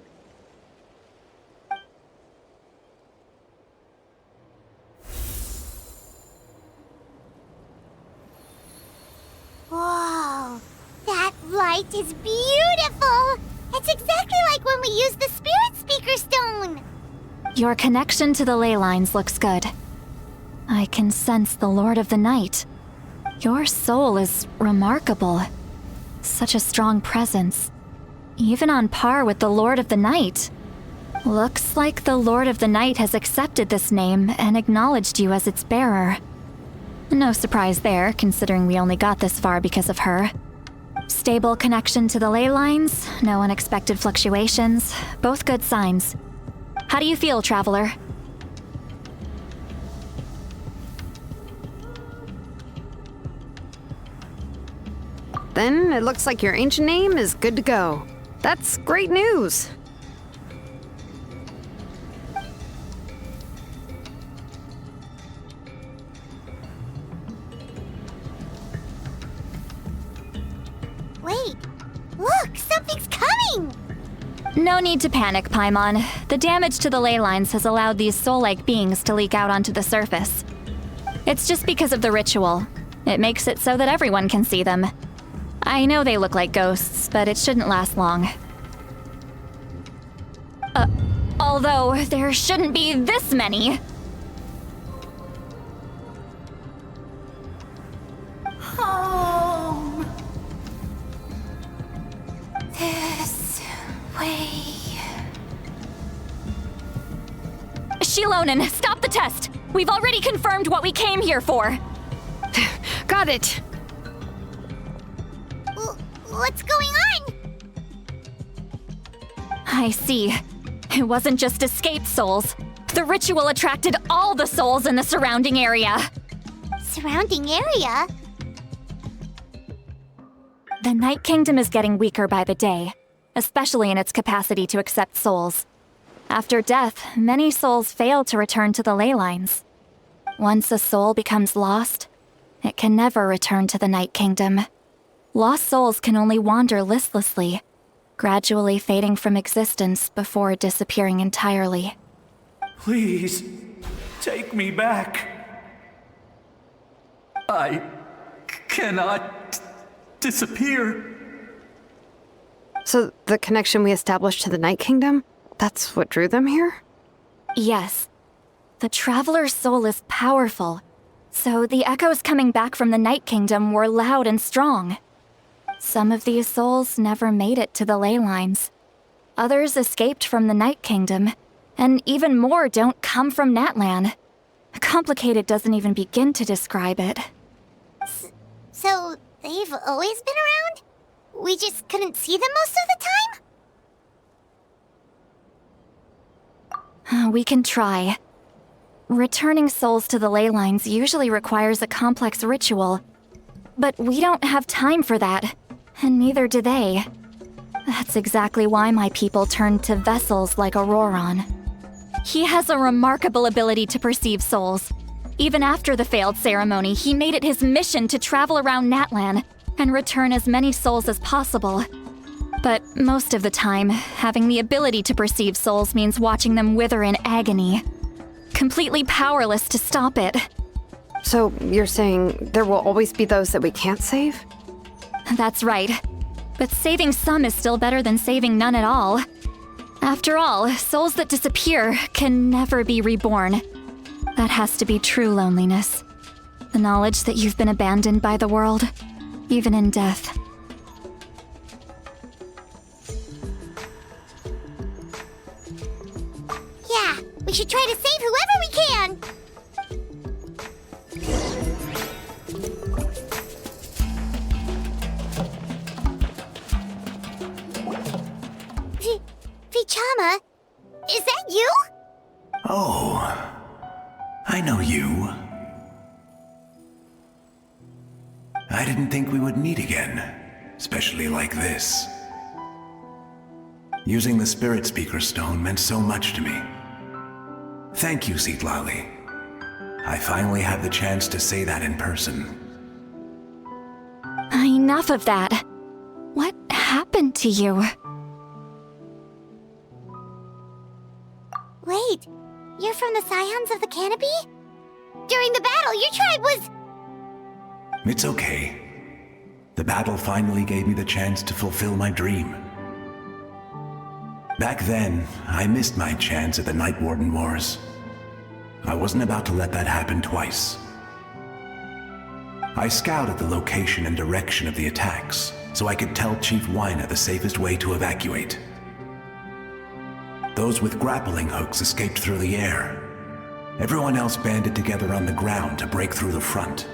Whoa, that light is beautiful! It's exactly like when we used the Spirit Speaker Stone! Your connection to the ley lines looks good. I can sense the Lord of the Night. Your soul is remarkable. Such a strong presence. Even on par with the Lord of the Night. Looks like the Lord of the Night has accepted this name and acknowledged you as its bearer. No surprise there, considering we only got this far because of her. Stable connection to the ley lines, no unexpected fluctuations, both good signs. How do you feel, Traveler? Then it looks like your ancient name is good to go. That's great news. Wait, look, something's coming! No need to panic, Paimon. The damage to the ley lines has allowed these soul-like beings to leak out onto the surface. It's just because of the ritual. It makes it so that everyone can see them. I know they look like ghosts, but it shouldn't last long. Although there shouldn't be this many. Home. This way. Xilonen, stop the test! We've already confirmed what we came here for. Got it. What's going on? I see. It wasn't just escaped souls. The ritual attracted all the souls in the surrounding area. Surrounding area? The Night Kingdom is getting weaker by the day, especially in its capacity to accept souls. After death, many souls fail to return to the ley lines. Once a soul becomes lost, it can never return to the Night Kingdom. Lost souls can only wander listlessly, gradually fading from existence before disappearing entirely. Please, take me back. I cannot disappear. So the connection we established to the Night Kingdom, that's what drew them here? Yes. The Traveler's soul is powerful, so the echoes coming back from the Night Kingdom were loud and strong. Some of these souls never made it to the ley lines. Others escaped from the Night Kingdom, and even more don't come from Natlan. Complicated doesn't even begin to describe it. So, they've always been around? We just couldn't see them most of the time? We can try. Returning souls to the ley lines usually requires a complex ritual. But we don't have time for that, and neither do they. That's exactly why my people turned to vessels like Auroron. He has a remarkable ability to perceive souls. Even after the failed ceremony, he made it his mission to travel around Natlan and return as many souls as possible. But most of the time, having the ability to perceive souls means watching them wither in agony. Completely powerless to stop it. So you're saying there will always be those that we can't save? That's right. But saving some is still better than saving none at all. After all, souls that disappear can never be reborn. That has to be true loneliness. The knowledge that you've been abandoned by the world, even in death. Yeah, we should try to save whoever we can! Vichama, is that you? Oh, I know you. I didn't think we would meet again, especially like this. Using the Spirit Speaker Stone meant so much to me. Thank you, Citlali. I finally had the chance to say that in person. Enough of that. What happened to you? Wait, you're from the Scions of the Canopy? During the battle, your tribe was... It's okay. The battle finally gave me the chance to fulfill my dream. Back then, I missed my chance at the Night Warden Wars. I wasn't about to let that happen twice. I scouted the location and direction of the attacks, so I could tell Chief Wyna the safest way to evacuate. Those with grappling hooks escaped through the air. Everyone else banded together on the ground to break through the front.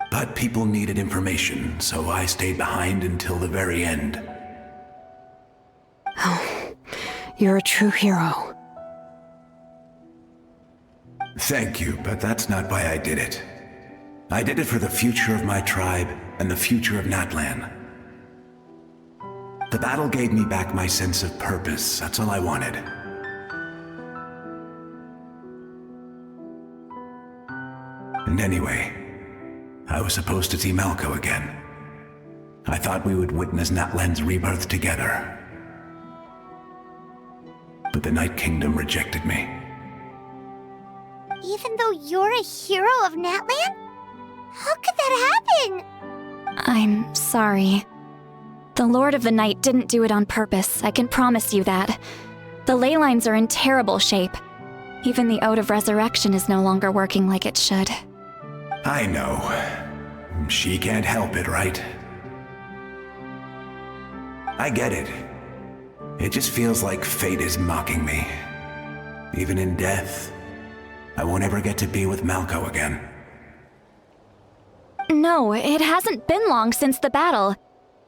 But people needed information, so I stayed behind until the very end. Oh, you're a true hero. Thank you, but that's not why I did it. I did it for the future of my tribe and the future of Natlan. The battle gave me back my sense of purpose, that's all I wanted. And anyway, I was supposed to see Malco again. I thought we would witness Natlan's rebirth together. But the Night Kingdom rejected me. Even though you're a hero of Natlan? How could that happen? I'm sorry. The Lord of the Night didn't do it on purpose, I can promise you that. The ley lines are in terrible shape. Even the Ode of Resurrection is no longer working like it should. I know. She can't help it, right? I get it. It just feels like fate is mocking me. Even in death, I won't ever get to be with Malco again. No, it hasn't been long since the battle.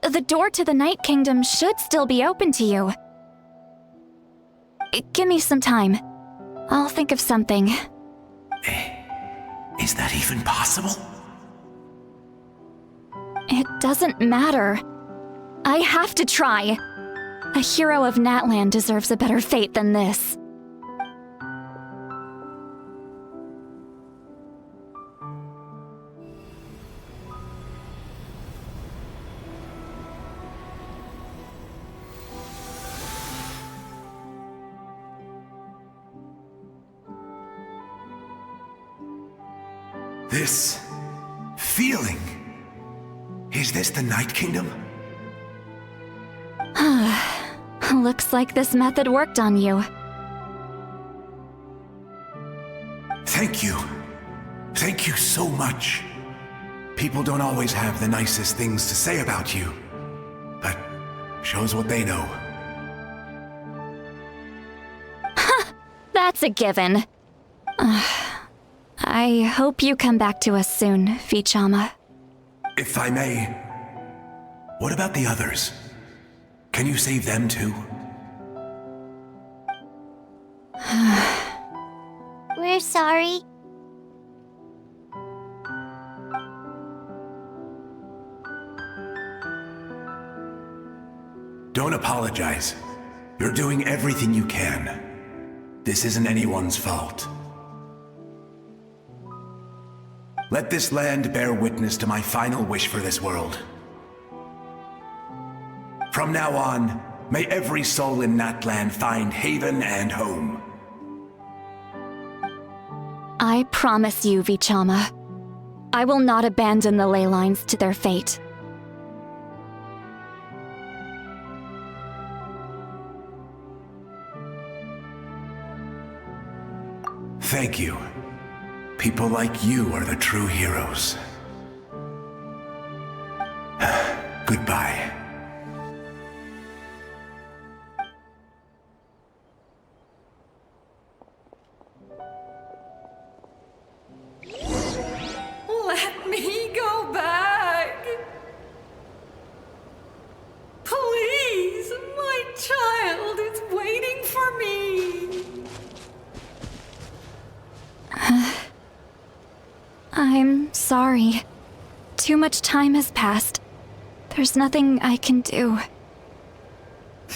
The door to the Night Kingdom should still be open to you. Give me some time. I'll think of something. Is that even possible? It doesn't matter. I have to try. A hero of Natlan deserves a better fate than this. This feeling. Is this the Night Kingdom? Looks like this method worked on you. Thank you. Thank you so much. People don't always have the nicest things to say about you, but shows what they know. That's a given. I hope you come back to us soon, Vichama. If I may, what about the others? Can you save them too? We're sorry. Don't apologize. You're doing everything you can. This isn't anyone's fault. Let this land bear witness to my final wish for this world. From now on, may every soul in Natlan find haven and home. I promise you, Vichama. I will not abandon the ley lines to their fate. Thank you. People like you are the true heroes. Goodbye. Let me go back. Please, my child is waiting for me. I'm sorry. Too much time has passed. There's nothing I can do.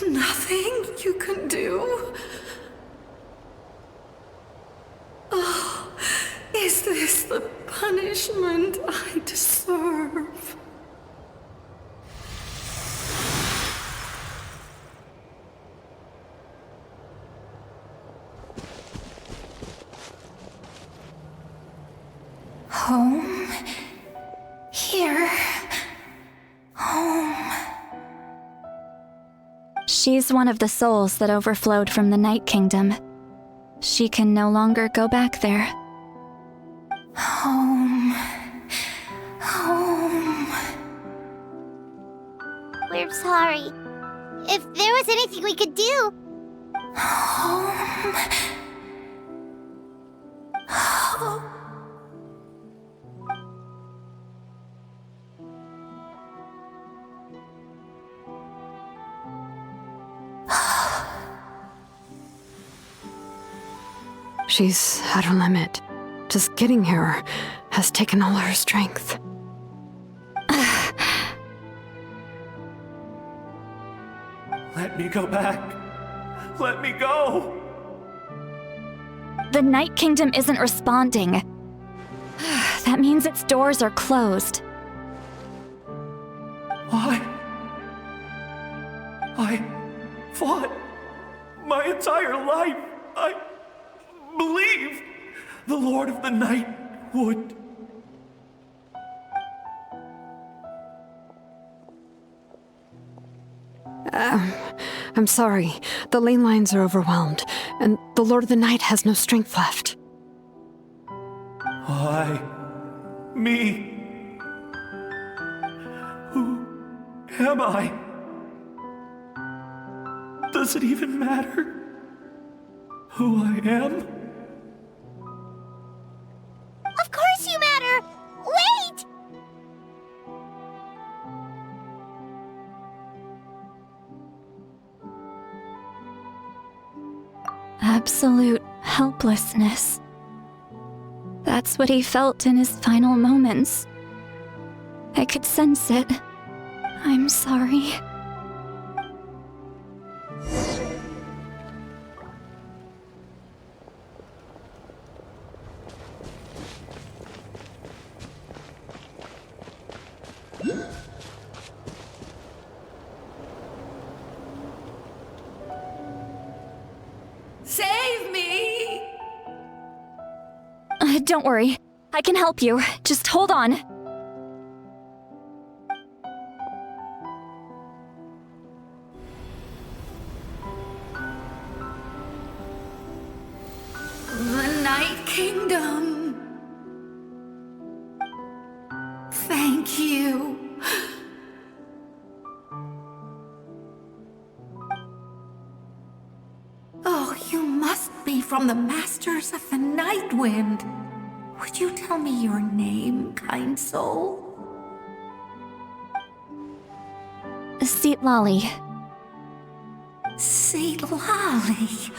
Nothing you can do? Oh, is this the punishment I deserve? Home? Here? Home? She's one of the souls that overflowed from the Night Kingdom. She can no longer go back there. Home. Home. We're sorry. If there was anything we could do. Home. Home. She's at her limit. Just getting here has taken all her strength. Let me go back. Let me go. The Night Kingdom isn't responding. That means its doors are closed. Why? I fought my entire life. I believed the Lord of the Night would. I'm sorry. The ley lines are overwhelmed, and the Lord of the Night has no strength left. Why? Me? Who am I? Does it even matter who I am? Of course you matter! Wait! Absolute helplessness. That's what he felt in his final moments. I could sense it. I'm sorry. Save me! Don't worry. I can help you. Just hold on. The Night Kingdom. Thank you. Oh, you must be from the Masters of the Night Wind. Would you tell me your name, kind soul? Citlali. Citlali.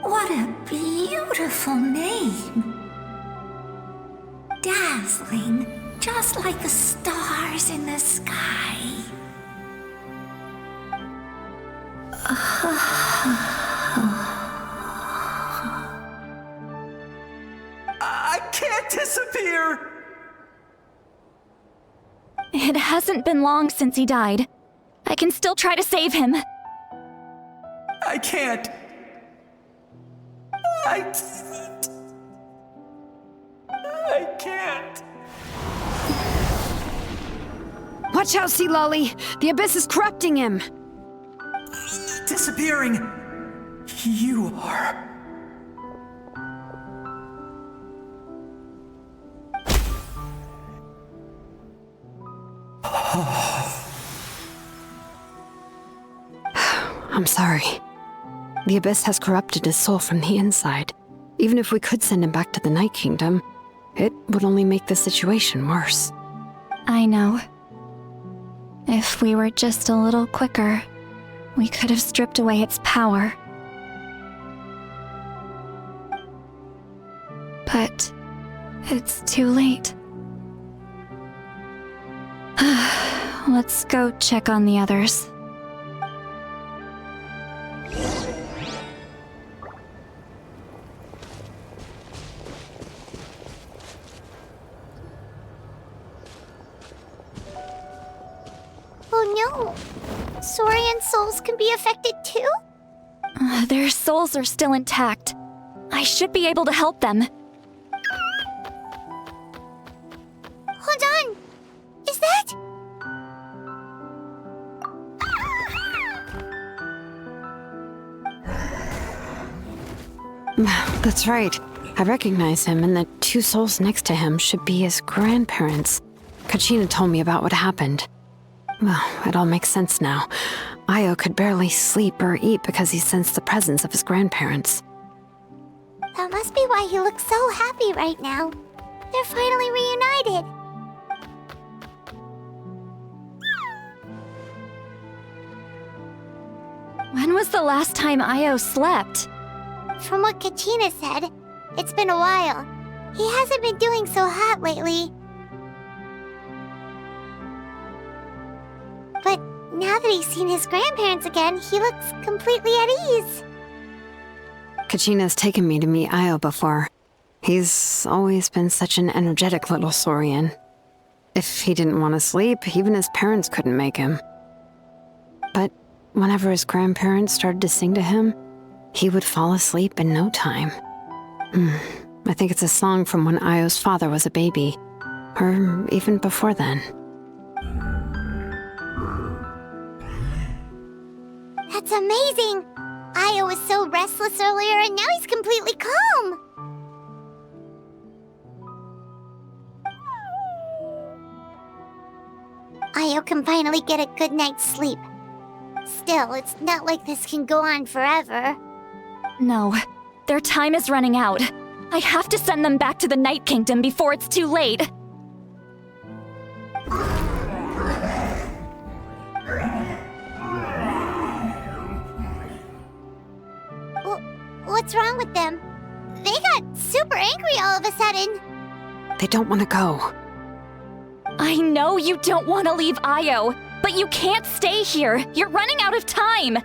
What a beautiful name. Dazzling, just like the stars in the sky. I can't disappear! It hasn't been long since he died. I can still try to save him. I can't. I I can't. Watch out, Citlali! The Abyss is corrupting him! Disappearing. You are. I'm sorry. The Abyss has corrupted his soul from the inside. Even if we could send him back to the Night Kingdom, it would only make the situation worse. I know. If we were just a little quicker, we could have stripped away its power. But it's too late. Let's go check on the others. Oh no! Saurian souls can be affected too? Their souls are still intact. I should be able to help them. Hold on! Is that... That's right. I recognize him, and the two souls next to him should be his grandparents. Kachina told me about what happened. Well, it all makes sense now. Io could barely sleep or eat because he sensed the presence of his grandparents. That must be why he looks so happy right now. They're finally reunited. When was the last time Io slept? From what Kachina said, it's been a while. He hasn't been doing so hot lately. But now that he's seen his grandparents again, he looks completely at ease. Kachina's taken me to meet Io before. He's always been such an energetic little Saurian. If he didn't want to sleep, even his parents couldn't make him. But whenever his grandparents started to sing to him, he would fall asleep in no time. I think it's a song from when Io's father was a baby, or even before then. That's amazing! Io was so restless earlier and now he's completely calm! Io can finally get a good night's sleep. Still, it's not like this can go on forever. No, their time is running out. I have to send them back to the Night Kingdom before it's too late. What's wrong with them? They got super angry all of a sudden. They don't want to go. I know you don't want to leave Io, but you can't stay here. You're running out of time.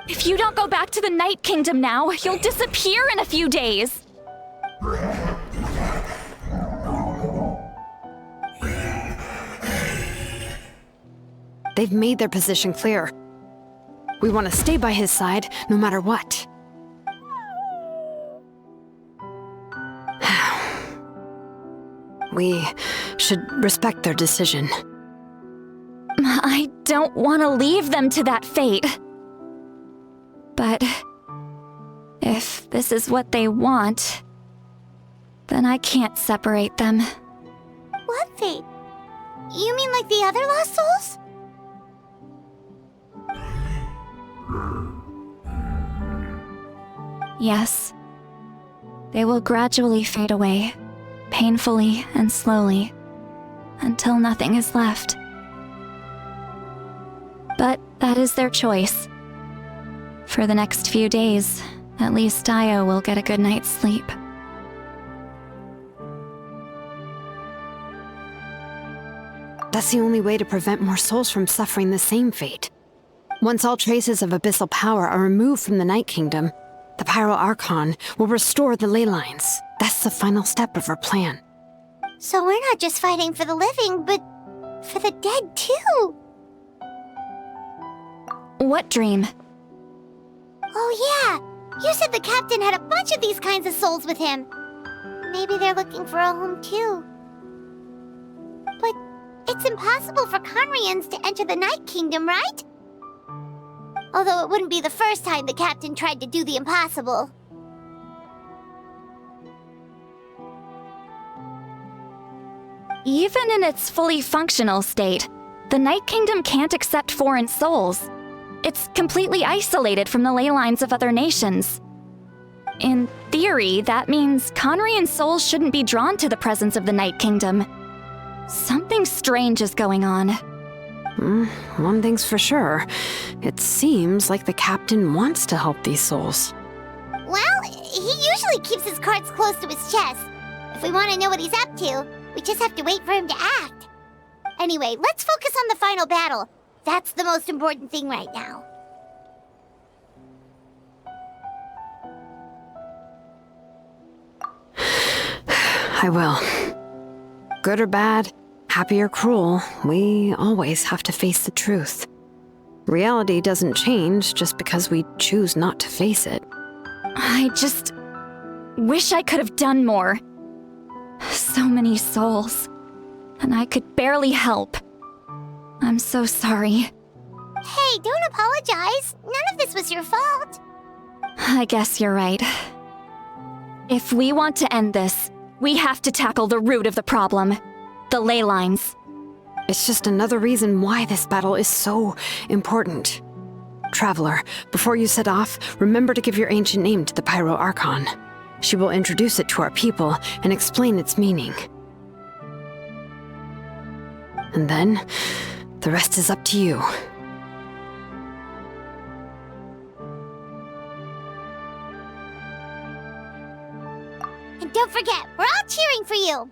If you don't go back to the Night Kingdom now, you'll disappear in a few days. They've made their position clear. We want to stay by his side, no matter what. We should respect their decision. I don't want to leave them to that fate. But if this is what they want, then I can't separate them. What fate? You mean like the other lost souls? Yes. They will gradually fade away, painfully and slowly, until nothing is left. But that is their choice. For the next few days, at least Io will get a good night's sleep. That's the only way to prevent more souls from suffering the same fate. Once all traces of abyssal power are removed from the Night Kingdom, the Pyro Archon will restore the ley lines. That's the final step of our plan. So we're not just fighting for the living, but for the dead too. What dream? Oh yeah, you said the captain had a bunch of these kinds of souls with him. Maybe they're looking for a home too. But it's impossible for Conrians to enter the Night Kingdom, right? Although it wouldn't be the first time the captain tried to do the impossible. Even in its fully functional state, the Night Kingdom can't accept foreign souls. It's completely isolated from the ley lines of other nations. In theory, that means Conrian souls shouldn't be drawn to the presence of the Night Kingdom. Something strange is going on. One thing's for sure. It seems like the captain wants to help these souls. Well, he usually keeps his cards close to his chest. If we want to know what he's up to, we just have to wait for him to act. Anyway, let's focus on the final battle. That's the most important thing right now. I will. Good or bad, happy or cruel, we always have to face the truth. Reality doesn't change just because we choose not to face it. I just wish I could have done more. So many souls, and I could barely help. I'm so sorry. Hey, don't apologize. None of this was your fault. I guess you're right. If we want to end this, we have to tackle the root of the problem. The ley lines. It's just another reason why this battle is so important. Traveler, before you set off, remember to give your ancient name to the Pyro Archon. She will introduce it to our people and explain its meaning. And then, the rest is up to you. And don't forget, we're all cheering for you!